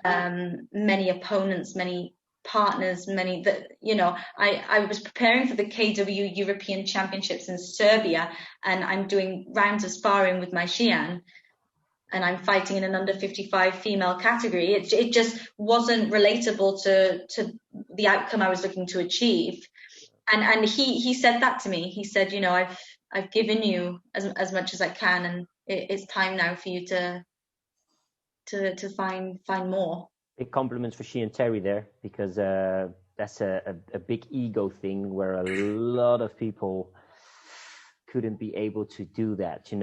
many opponents, many partners, I was preparing for the KWU European Championships in Serbia, and I'm doing rounds of sparring with my Xian, and I'm fighting in an under 55 female category. It just wasn't relatable to the outcome I was looking to achieve. And he said that to me. He said, I've given you as much as I can, and it's time now for you to find more. Big compliments for Xian Terry there, because that's a big ego thing where a lot of people couldn't be able to do that, I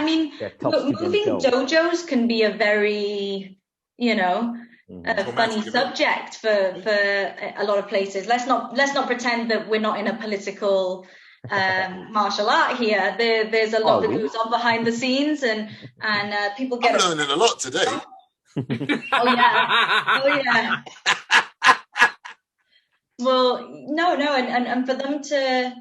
mean, moving dojos can be a very, a funny subject for a lot of places. Let's not pretend that we're not in a political martial art here. There's a lot that goes on behind the scenes, and people get. I'm learning a lot today. Oh yeah. Well, no, and for them to,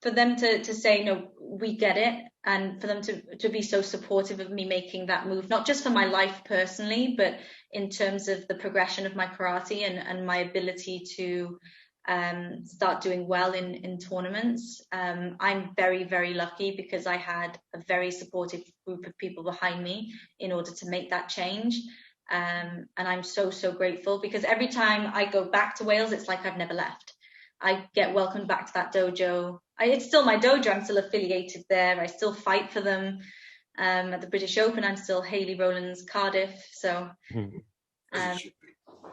for them to say, no, we get it, and for them to be so supportive of me making that move, not just for my life personally, but in terms of the progression of my karate and my ability to start doing well in tournaments. I'm very, very lucky because I had a very supportive group of people behind me in order to make that change. And I'm so, so grateful, because every time I go back to Wales, it's like I've never left. I get welcomed back to that dojo. It's still my dojo. I'm still affiliated there. I still fight for them. At the British Open, I'm still Hayley Rowlands, Cardiff. So,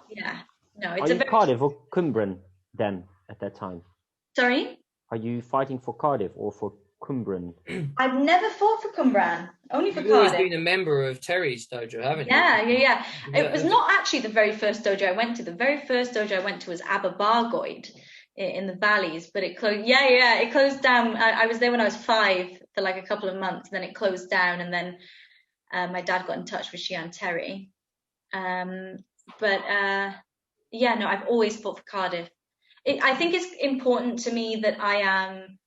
yeah. No, it's Cardiff or Cumbran then at that time? Sorry? Are you fighting for Cardiff or for Cumbran? I've never fought for Cumbran, only for Cardiff. You've always been a member of Terry's dojo, haven't you? Yeah. It was not actually the very first dojo I went to. The very first dojo I went to was Aberbargoed in the valleys, but it closed. It closed down. I was there when I was 5 for like a couple of months, and then it closed down, and then my dad got in touch with Xian Terry. I've always fought for Cardiff. I think it's important to me that I am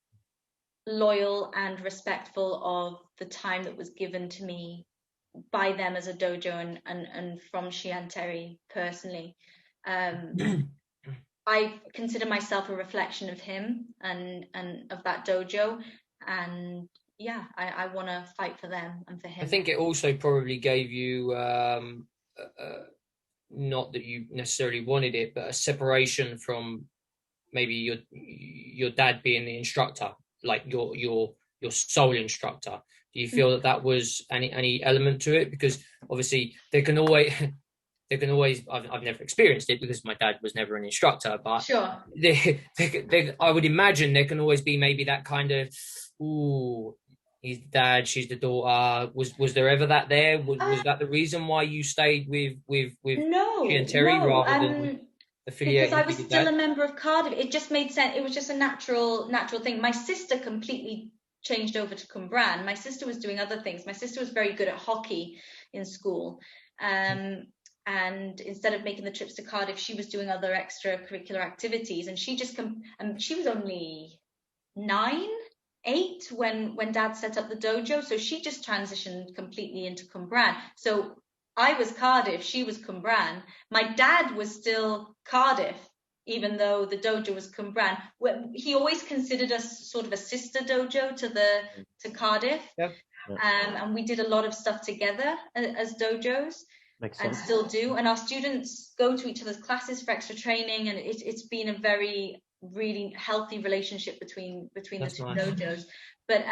loyal and respectful of the time that was given to me by them as a dojo and from Xian Terry personally. I consider myself a reflection of him and of that dojo, and I want to fight for them and for him. I think it also probably gave you not that you necessarily wanted it, but a separation from maybe your dad being the instructor, like your sole instructor. Do you feel that was any element to it? Because obviously there can always I've never experienced it because my dad was never an instructor, but sure. I would imagine there can always be maybe that kind of, he's the dad, she's the daughter. Was there ever that there? Was that the reason why you stayed with Xian Terry rather than affiliated? Because I was still a member of Cardiff. It just made sense. It was just a natural thing. My sister completely changed over to Cumbran. My sister was doing other things. My sister was very good at hockey in school. And instead of making the trips to Cardiff, she was doing other extracurricular activities. And she just she was only 9, 8 when Dad set up the dojo. So she just transitioned completely into Cumbran. So I was Cardiff, she was Cumbran. My dad was still Cardiff, even though the dojo was Cumbran. He always considered us sort of a sister dojo to Cardiff. Yep. And we did a lot of stuff together as dojos. And still do. And our students go to each other's classes for extra training, and it's been a very really healthy relationship between the two dojos. But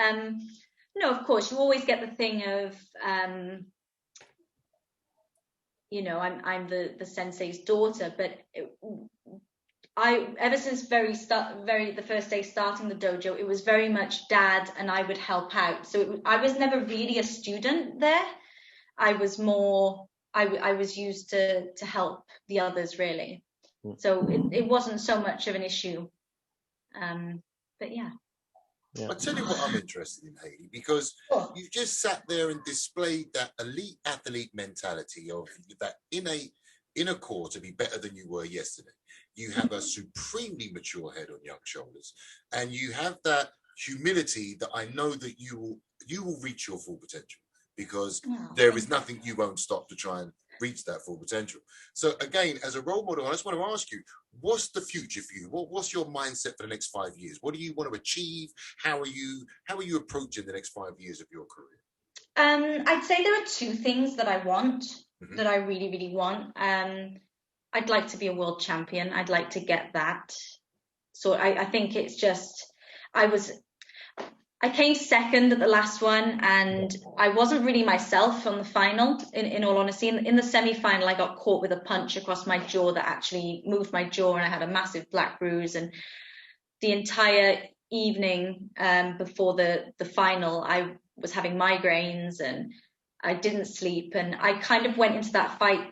of course you always get the thing of I'm the sensei's daughter, but ever since the first day starting the dojo, it was very much Dad and I would help out. So I was never really a student there. I was more I was used to help the others, really. So it wasn't so much of an issue. But yeah. Yeah. I'll tell you what I'm interested in, Hayley, because you've just sat there and displayed that elite athlete mentality of that inner core to be better than you were yesterday. You have a supremely mature head on young shoulders, and you have that humility that I know that you will reach your full potential, because there is nothing you won't stop to try and reach that full potential. So again, as a role model, I just want to ask you, what's the future for you? What's your mindset for the next 5 years? What do you want to achieve? How are you approaching the next 5 years of your career? I'd say there are two things that I want, that I really, really want. I'd like to be a world champion. I'd like to get that. So I think it's just, I came second at the last one, and I wasn't really myself on the final, in all honesty. In the semi-final, I got caught with a punch across my jaw that actually moved my jaw, and I had a massive black bruise. And the entire evening before the final, I was having migraines and I didn't sleep. And I kind of went into that fight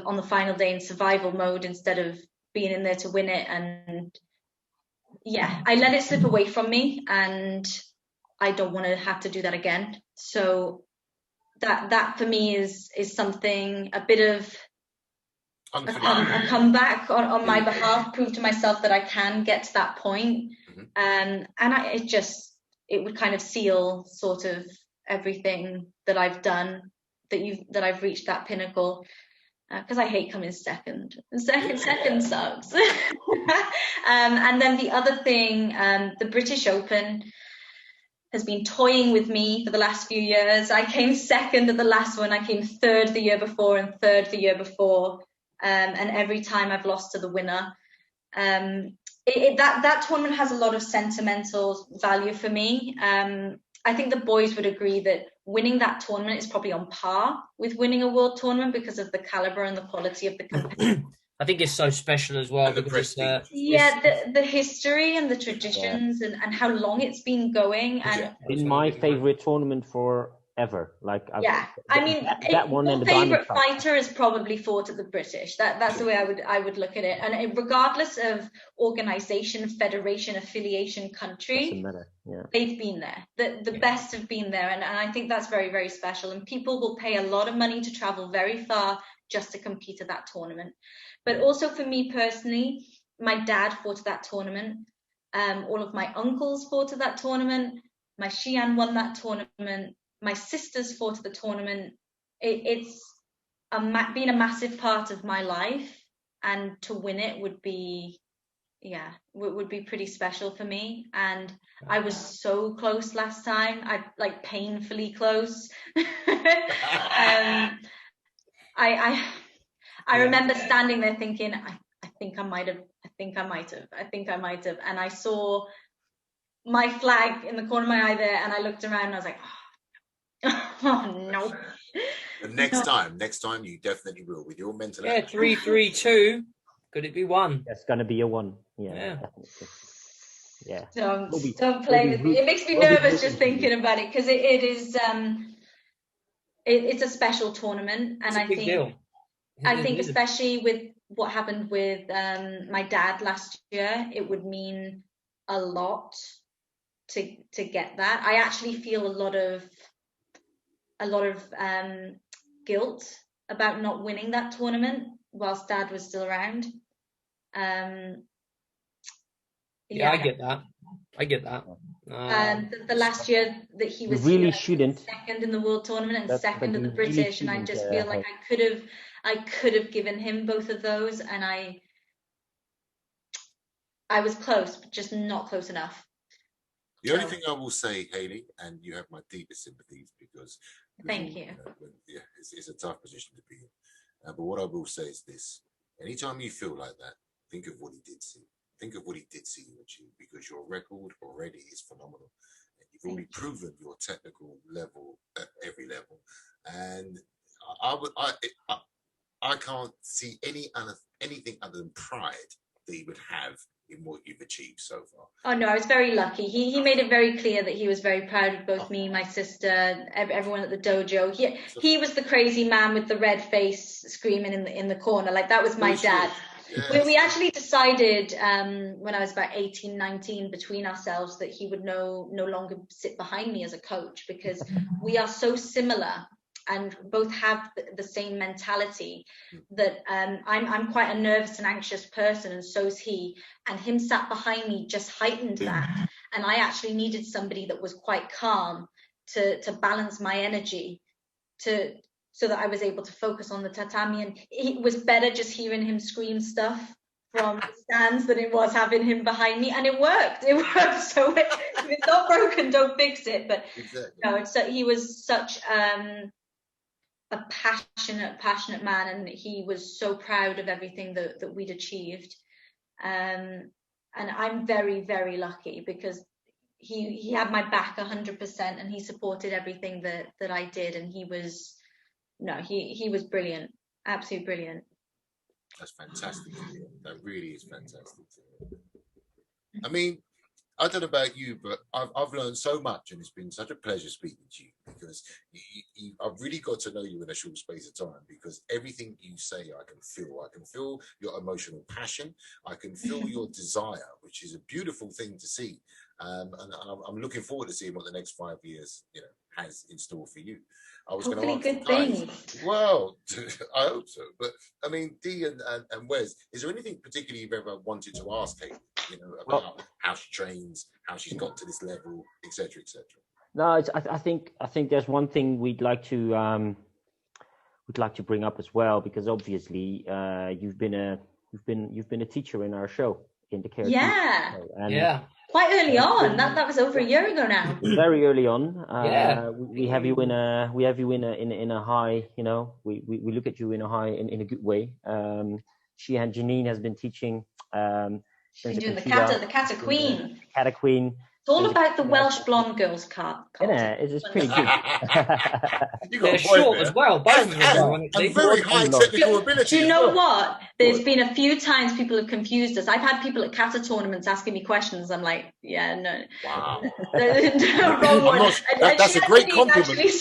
on the final day in survival mode instead of being in there to win it. And yeah, I let it slip away from me, and I don't want to have to do that again. So that for me is something, a bit of a comeback on my behalf, prove to myself that I can get to that point. And it would kind of seal sort of everything that I've done, that I've reached that pinnacle. Because I hate coming second. Second sucks. And then the other thing, the British Open has been toying with me for the last few years. I came second at the last one. I came third the year before and third the year before. And every time I've lost to the winner. That tournament has a lot of sentimental value for me. I think the boys would agree that winning that tournament is probably on par with winning a world tournament because of the caliber and the quality of the competition. I think it's so special as well, because the history and the traditions and how long it's been going. And been my favorite tournament forever. I mean, that one and the favorite fighter is probably fought at the British. That's the way I would look at it. And regardless of organization, federation, affiliation, country, they've been there. The best have been there, and I think that's very, very special. And people will pay a lot of money to travel very far just to compete at that tournament. But also for me personally, my dad fought at that tournament. All of my uncles fought at that tournament. My Xi'an won that tournament. My sisters fought at the tournament. It's been a massive part of my life, and to win it would be pretty special for me. And I was so close last time. I painfully close. I remember standing there thinking, I think I might have. And I saw my flag in the corner of my eye there, and I looked around and I was like, oh no. But next time you definitely will, with your mental. 3-3-2. Could it be 1? That's gonna be a 1. Yeah. Definitely. Yeah. Don't play with me. It makes me nervous just thinking about it, because it is it's a special tournament, and I think especially with what happened with my dad last year, it would mean a lot to get that. I actually feel a lot of guilt about not winning that tournament whilst Dad was still around. I get that. The last year that he was really here, second in the world tournament and second in the British, and I just feel like I could have given him both of those, and I was close, but just not close enough. The only thing I will say, Hayley, and you have my deepest sympathies, because thank you. It's a tough position to be in. But what I will say is this: anytime you feel like that, think of what he did see. Think of what he did see you achieve, because your record already is phenomenal. And you've already proven your technical level at every level. And I can't see anything other than pride that he would have in what you've achieved so far. Oh no, I was very lucky. He made it very clear that he was very proud of both me, my sister, everyone at the dojo. He was the crazy man with the red face screaming in the corner. Like, that was my dad. Yes. We actually decided when I was about 18, 19 between ourselves that he would no longer sit behind me as a coach, because we are so similar and both have the same mentality that I'm quite a nervous and anxious person, and so is he. And him sat behind me just heightened that. And I actually needed somebody that was quite calm to balance my energy, so that I was able to focus on the tatami. And it was better just hearing him scream stuff from the stands than it was having him behind me. And it worked. So if it's not broken, don't fix it. But exactly. no, he was such a passionate man, and he was so proud of everything that we'd achieved. And I'm very, very lucky, because he had my back 100%, and he supported everything that I did. And he was brilliant, absolutely brilliant. That's fantastic to hear. That really is fantastic to hear. I mean, I don't know about you, but I've learned so much, and it's been such a pleasure speaking to you, because I've really got to know you in a short space of time, because everything you say I can feel. I can feel your emotional passion. I can feel your desire, which is a beautiful thing to see. And I'm looking forward to seeing what the next 5 years, has in store for you. I was going to ask good things. Well, I hope so. But I mean, Dee and Wes, is there anything particularly you've ever wanted to ask Hayley, about how she trains, how she's got to this level, etc., etc.? No, I think there's one thing we'd like to bring up as well, because obviously you've been a teacher in our show, in the KRT. Yeah. Show, and yeah. Quite early on. That was over a year ago now. Very early on. Yeah. We have you in a high. We look at you in a good way. She and Janine has been teaching. She's been doing the Kata Queen. Kata Queen. It's all about the Welsh blonde girls card. Yeah, it's pretty good. They're short as well, both of them. And very high technical ability. Do you know what? There's been a few times people have confused us. I've had people at kata tournaments asking me questions. I'm like, yeah, no. Wow. No, wrong one. That's a great compliment. Actually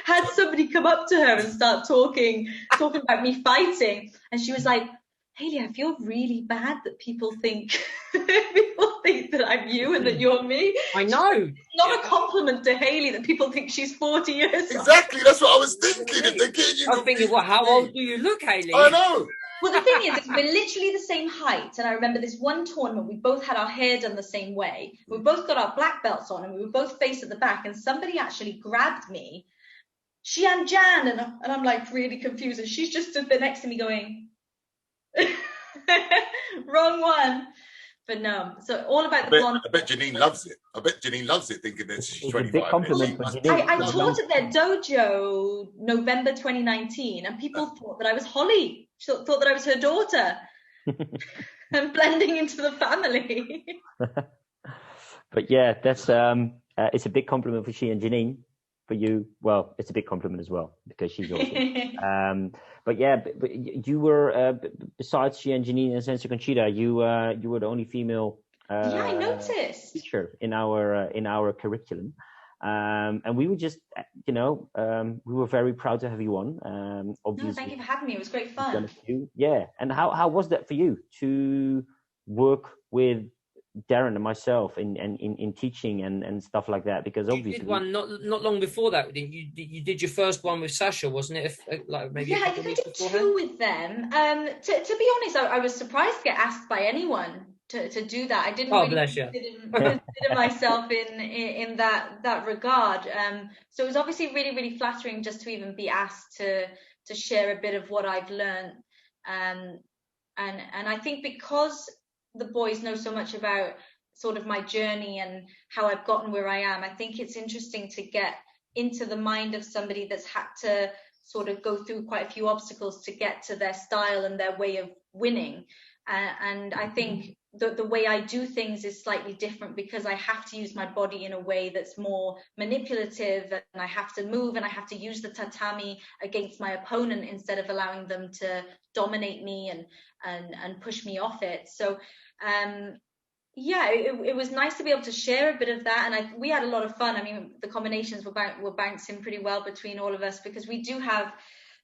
had somebody come up to her and start talking about me fighting, and she was like, Hayley, I feel really bad that people think that I'm you and that you're me. I know. It's not a compliment to Hayley that people think she's 40 years old. Exactly, that's what I was thinking. I'm thinking, well, how old do you look, Hayley? I know. Well, the thing is, we're literally the same height. And I remember this one tournament, we both had our hair done the same way. We both got our black belts on, and we were both faced at the back. And somebody actually grabbed me, Xian Jan, and I'm like really confused. And she's just stood there next to me going, wrong one. But no, so all about the blonde. I bet Janine loves it. Thinking that she's 25. It's a big compliment for Janine. I taught at their dojo November 2019, and people thought that I was Holly. Thought that I was her daughter. And blending into the family. But yeah, that's it's a big compliment for she and Janine. For you, well, it's a big compliment as well, because she's awesome. But yeah, but you were besides she and Janine and Sensei Conchita, you were the only female I noticed teacher in our curriculum, and we were just we were very proud to have you on. Obviously, no, thank you for having me. It was great fun. Yeah, and how was that for you to work with Darren and myself in teaching and stuff like that? Because obviously you did one not long before that. You did your first one with Sasha, wasn't it? Maybe I think I did two with them. To be honest, I was surprised to get asked by anyone to do that. I didn't really consider myself in that regard. So it was obviously really, really flattering just to even be asked to share a bit of what I've learned. And I think because the boys know so much about sort of my journey and how I've gotten where I am, I think it's interesting to get into the mind of somebody that's had to sort of go through quite a few obstacles to get to their style and their way of winning. And I think the way I do things is slightly different, because I have to use my body in a way that's more manipulative, and I have to move and I have to use the tatami against my opponent instead of allowing them to dominate me and push me off it. So it was nice to be able to share a bit of that, and we had a lot of fun. I mean, the combinations were bouncing pretty well between all of us, because we do have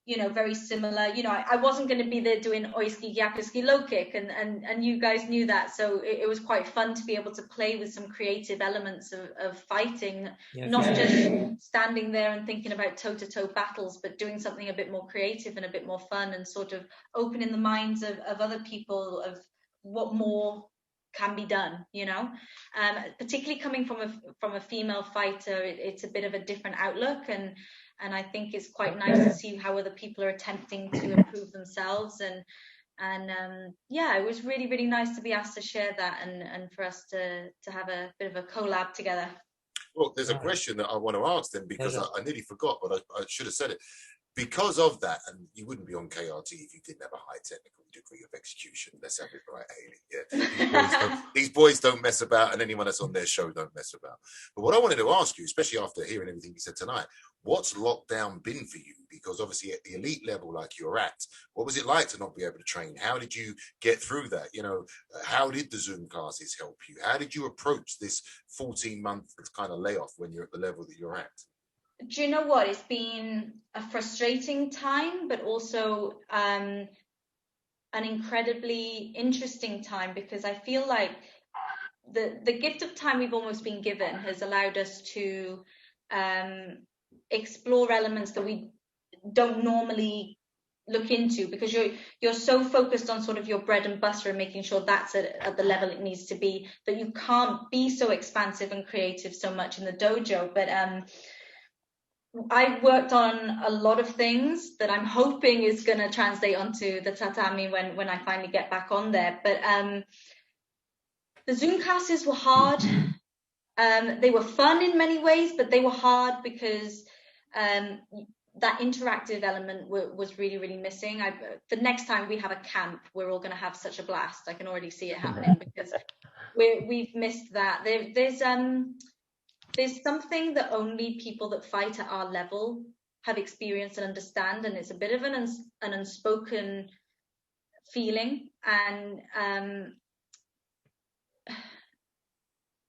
very similar. I wasn't going to be there doing oiski, gyakuski, low kick, and you guys knew that. So it was quite fun to be able to play with some creative elements of fighting, not just standing there and thinking about toe-to-toe battles, but doing something a bit more creative and a bit more fun, and sort of opening the minds of other people of what more can be done, particularly coming from a female fighter. It's a bit of a different outlook, and I think it's quite nice to see how other people are attempting to improve themselves. And it was really, really nice to be asked to share that, and for us to have a bit of a collab together. Well, there's a question that I want to ask them, because I nearly forgot, but I should have said it. Because of that, and you wouldn't be on KRT if you didn't have a high technical degree of execution. Let's have it right, Hayley. Yeah, these boys don't mess about, and anyone that's on their show don't mess about. But what I wanted to ask you, especially after hearing everything you said tonight, what's lockdown been for you? Because obviously at the elite level like you're at, what was it like to not be able to train? How did you get through that? How did the Zoom classes help you? How did you approach this 14-month kind of layoff when you're at the level that you're at? Do you know what? It's been a frustrating time, but also an incredibly interesting time, because I feel like the gift of time we've almost been given has allowed us to explore elements that we don't normally look into, because you're so focused on sort of your bread and butter and making sure that's at the level it needs to be, that you can't be so expansive and creative so much in the dojo. But I worked on a lot of things that I'm hoping is going to translate onto the tatami when I finally get back on there. But the Zoom classes were hard. They were fun in many ways, but they were hard because that interactive element was really, really missing. The next time we have a camp, we're all going to have such a blast. I can already see it happening, because we've missed that. There's something that only people that fight at our level have experienced and understand, and it's a bit of an unspoken feeling. And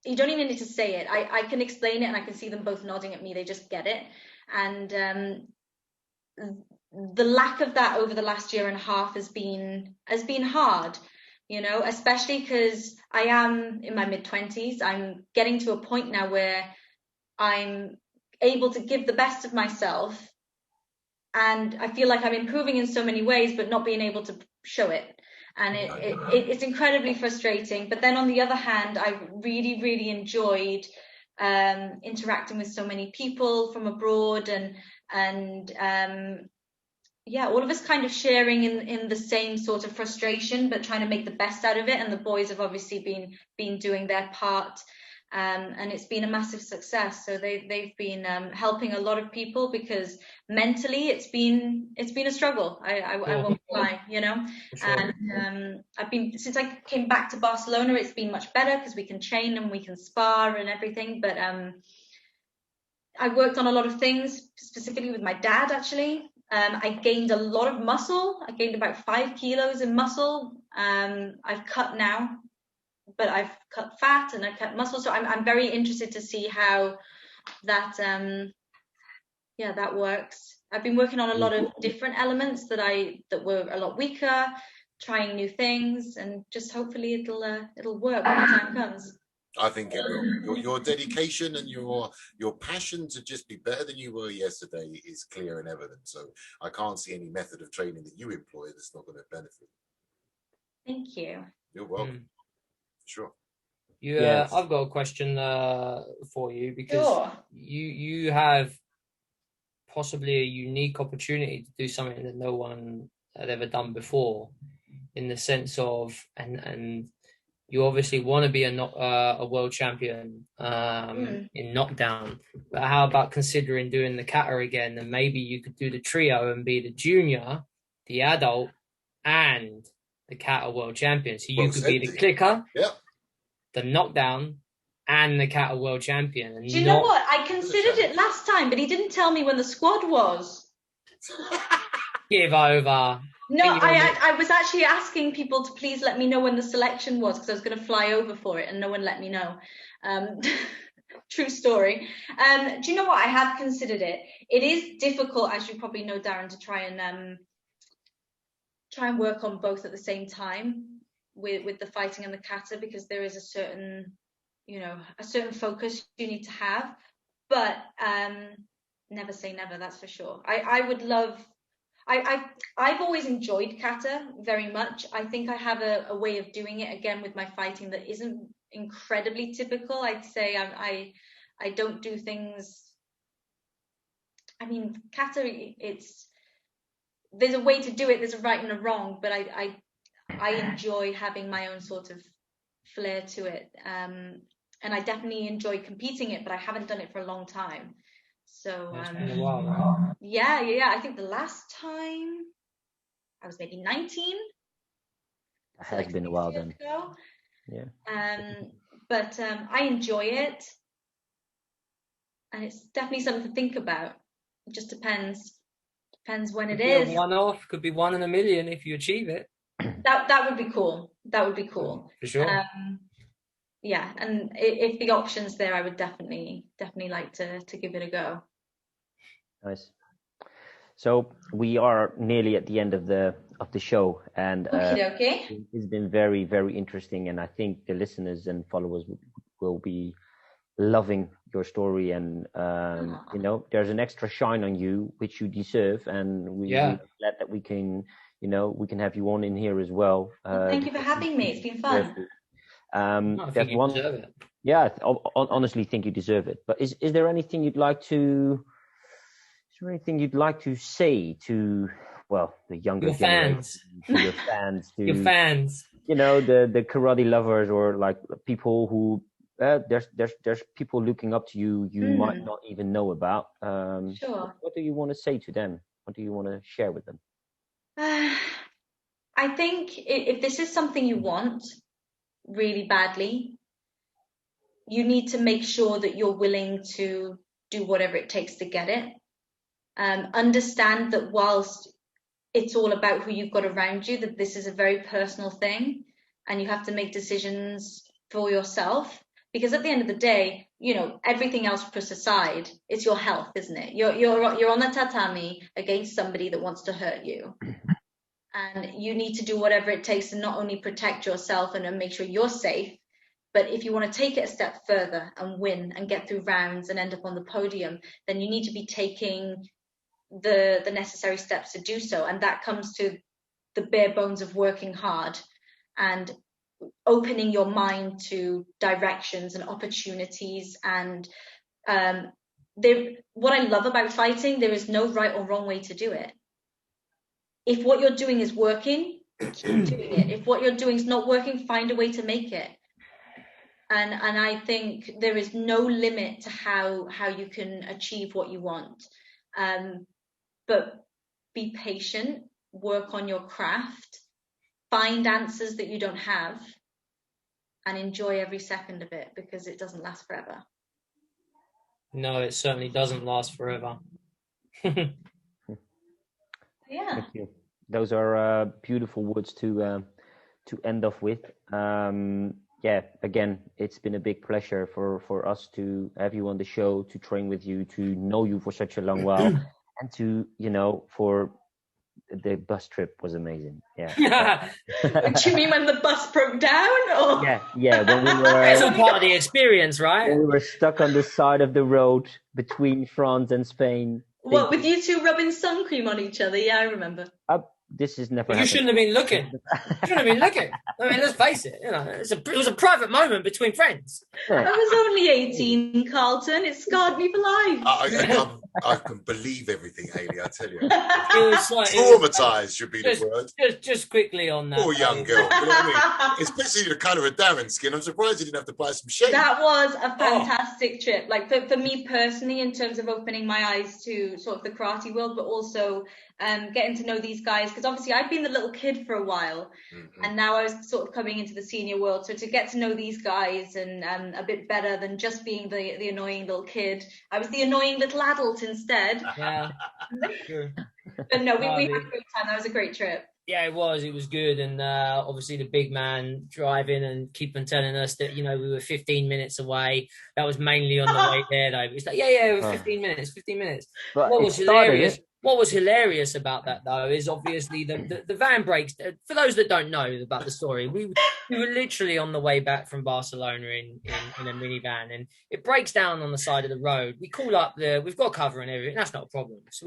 you don't even need to say it. I can explain it, and I can see them both nodding at me. They just get it. And the lack of that over the last year and a half has been hard. Especially because I am in my mid-20s. I'm getting to a point now where I'm able to give the best of myself, and I feel like I'm improving in so many ways, but not being able to show it. And it's incredibly frustrating. But then on the other hand, I really, really enjoyed interacting with so many people from abroad, and all of us kind of sharing in the same sort of frustration, but trying to make the best out of it. And the boys have obviously been doing their part, and it's been a massive success. So they've been helping a lot of people, because mentally it's been a struggle. I won't lie, Sure. And since I came back to Barcelona, it's been much better, because we can train and we can spar and everything. But I worked on a lot of things, specifically with my dad, actually. I gained a lot of muscle. I gained about 5 kilos in muscle. I've cut now, but I've cut fat and I've cut muscle. So I'm very interested to see how that that works. I've been working on a lot of different elements that were a lot weaker, trying new things, and just hopefully it'll work when the time comes. I think it will. Your dedication and your passion to just be better than you were yesterday is clear and evident. So I can't see any method of training that you employ that's not going to benefit. Thank you. You're welcome. Sure. Yes. I've got a question for you, because you have possibly a unique opportunity to do something that no one had ever done before, in the sense of and you obviously want to be a world champion in knockdown, but how about considering doing the kata again, and maybe you could do the trio and be the junior, the adult, and the kata world champion. So you could be the clicker, the knockdown, and the kata world champion. And do you know what? I considered it last time, but he didn't tell me when the squad was. Give over. No, I was actually asking people to please let me know when the selection was, because I was going to fly over for it, and no one let me know. True story. Do you know what? I have considered it. It is difficult, as you probably know, Darren, to try and work on both at the same time with the fighting and the kata, because there is a certain focus you need to have. But never say never, that's for sure. I would love. I've always enjoyed kata very much. I think I have a way of doing it again with my fighting that isn't incredibly typical. I'd say I don't do things. I mean, kata, there's a way to do it. There's a right and a wrong, but I enjoy having my own sort of flair to it. And I definitely enjoy competing it, but I haven't done it for a long time. So it's been a while, right? Yeah. I think the last time I was maybe 19. It has been a while then. Ago. Yeah. But I enjoy it, and it's definitely something to think about. It just depends when it is. One-off, could be 1 in a million if you achieve it. That would be cool. That would be cool. For sure. Yeah, and if the option's there, I would definitely like to give it a go. Nice. So we are nearly at the end of the show, and okay. It's been very, very interesting, and I think the listeners and followers will be loving your story, and there's an extra shine on you which you deserve, and we're glad that we can have you on in here as well. Thank you for having me. It's been fun. I think you deserve it. Yeah, I honestly think you deserve it. But is there anything you'd like to? Is there anything you'd like to say to the younger fans, to your fans, to your fans? The karate lovers, or like people who there's people looking up to you. You might not even know about. Sure. What do you want to say to them? What do you want to share with them? I think if this is something you want really badly, you need to make sure that you're willing to do whatever it takes to get it. Understand that whilst it's all about who you've got around you, that this is a very personal thing, and you have to make decisions for yourself, because at the end of the day, everything else put aside, it's your health, isn't it? You're on the tatami against somebody that wants to hurt you. And you need to do whatever it takes to not only protect yourself and make sure you're safe, but if you want to take it a step further and win and get through rounds and end up on the podium, then you need to be taking the necessary steps to do so. And that comes to the bare bones of working hard and opening your mind to directions and opportunities. And what I love about fighting, there is no right or wrong way to do it. If what you're doing is working, keep doing it. If what you're doing is not working, find a way to make it. And I think there is no limit to how you can achieve what you want. But be patient, work on your craft, find answers that you don't have, and enjoy every second of it, because it doesn't last forever. No, it certainly doesn't last forever. Yeah. Thank you. Those are beautiful words to end off with. Again, it's been a big pleasure for us to have you on the show, to train with you, to know you for such a long while, and to for the bus trip was amazing. Yeah. Do you mean when the bus broke down? Or? Yeah. When we were, it's all part of the experience, right? When we were stuck on the side of the road between France and Spain. What, with you two rubbing sun cream on each other? Yeah, I remember. This is never. You shouldn't have been looking. I mean, let's face it. It was a private moment between friends. I was only 18, Carlton. It scarred me for life. I can believe everything, Hayley. I tell you, it was like, traumatized should be the word. Just quickly on that. Poor young girl. You know what I mean? Especially the colour of Darren's skin. I'm surprised you didn't have to buy some shade. That was a fantastic trip. Like for me personally, in terms of opening my eyes to sort of the karate world, but also getting to know these guys, because obviously I'd been the little kid for a while, and now I was sort of coming into the senior world. So to get to know these guys and a bit better than just being the annoying little kid, I was the annoying little adult instead. Yeah. Sure. But no, we had a great time. That was a great trip. Yeah, it was good. And obviously the big man driving and keep on telling us that, we were 15 minutes away. That was mainly on the way there, though. It's like, yeah, it was 15 minutes. But What was hilarious? What was hilarious about that, though, is obviously the van breaks. For those that don't know about the story, we were literally on the way back from Barcelona in a minivan, and it breaks down on the side of the road. We call up we've got cover and everything. That's not a problem. So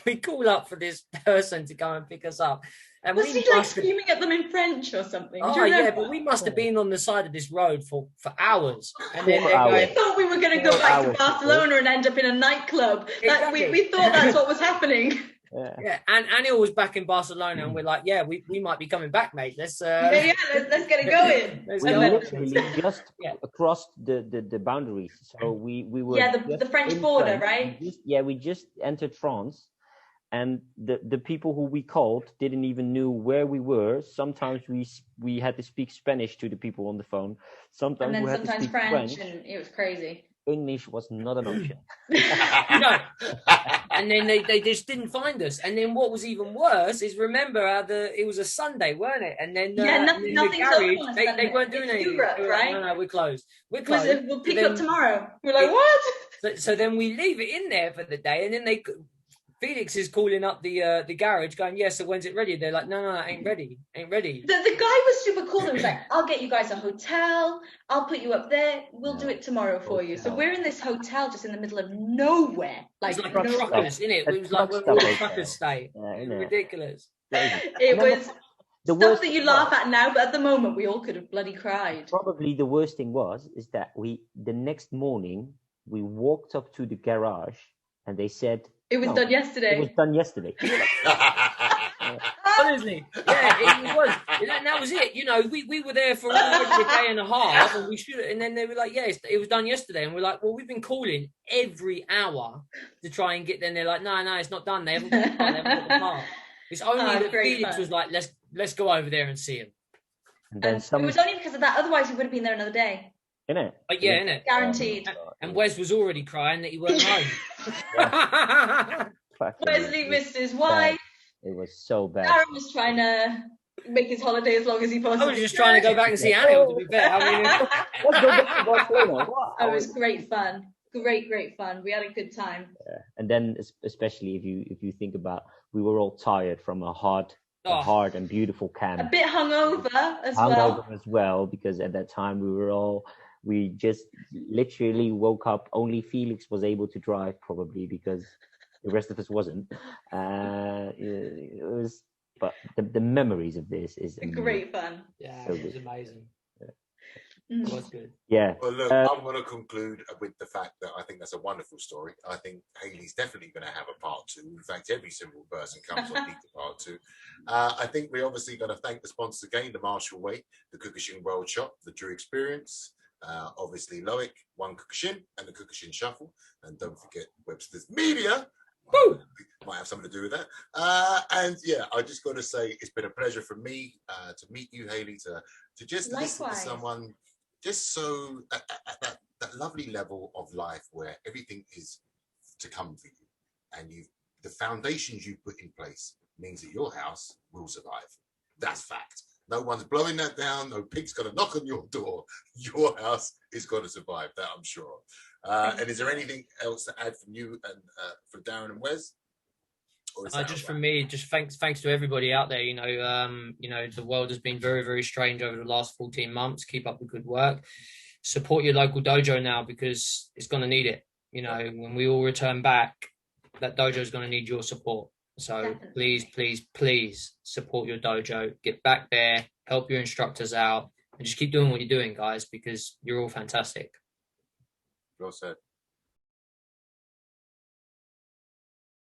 we call up for this person to go and pick us up. And was he like screaming at them in French or something? Oh yeah, but we must have been on the side of this road for hours. And then we thought we were going to go back to Barcelona and end up in a nightclub. Exactly. We thought that's what was happening. Yeah. And Anil was back in Barcelona, and we're like, yeah, we might be coming back, mate. Let's let's get it going. We literally just across the boundaries. So we were the French border, right? We just entered France. And the people who we called didn't even know where we were. Sometimes we had to speak Spanish to the people on the phone. Sometimes we had to speak French, and it was crazy. English was not an option. No. And then they just didn't find us. And then what was even worse is, remember it was a Sunday, weren't it? And then nothing's the garage, they weren't doing anything. Europe, right? No, we're closed. We'll pick up tomorrow. We're like, what? So then we leave it in there for the day, and then Felix is calling up the garage going, so when's it ready? They're like, no, ain't ready. The guy was super cool. He was like, I'll get you guys a hotel. I'll put you up there. We'll do it tomorrow for you. So we're in this hotel just in the middle of nowhere. Like truckers, isn't it? It was like where all the truckers stay. It was ridiculous. It was stuff that you laugh at now, but at the moment we all could have bloody cried. Probably the worst thing is that the next morning we walked up to the garage and they said, it was done yesterday. It was done yesterday. Honestly, it was. That was it. We were there for already a day and a half, and we should. And then they were like, it was done yesterday. And we're like, well, we've been calling every hour to try and get there. And they're like, no, it's not done. They haven't got the part. It's only that Felix was like, let's go over there and see him. And then it was only because of that. Otherwise, we would have been there another day. Innit? Innit? Guaranteed. And Wes was already crying that he weren't home. Wesley missed his wife. It was so bad. Aaron was trying to make his holiday as long as he possibly could. I was just trying to go back and see Anil, to be fair. It was great fun. Great fun. We had a good time. And then, especially if you think about, we were all tired from a hard and beautiful camp. A bit hungover as well, because at that time we just literally woke up. Only Felix was able to drive, probably because the rest of us wasn't. It was, but the memories of this is great fun. Yeah, it was amazing. It was good. Yeah. Well, look, I'm going to conclude with the fact that I think that's a wonderful story. I think Hayley's definitely going to have a part 2. In fact, every single person comes on need a part 2. I think we're obviously going to thank the sponsors again, the Marshall Way, the Kyokushin World Shop, the Drew Experience, obviously Loic, One Kyokushin, and the Kyokushin Shuffle. And don't forget Webster's Media. Woo! Might have something to do with that. And I just got to say, it's been a pleasure for me to meet you, Hayley, to just listen to someone just so at that lovely level of life where everything is to come for you, and the foundations you put in place means that your house will survive. That's fact. No one's blowing that down. No pig's going to knock on your door. Your house is going to survive. That I'm sure. And is there anything else to add from you and from Darren and Wes? Just from me, just thanks to everybody out there. The world has been very, very strange over the last 14 months. Keep up the good work. Support your local dojo now, because it's going to need it. When we all return back, that dojo is going to need your support. So please support your dojo. Get back there, help your instructors out, and just keep doing what you're doing, guys, because you're all fantastic. Well said.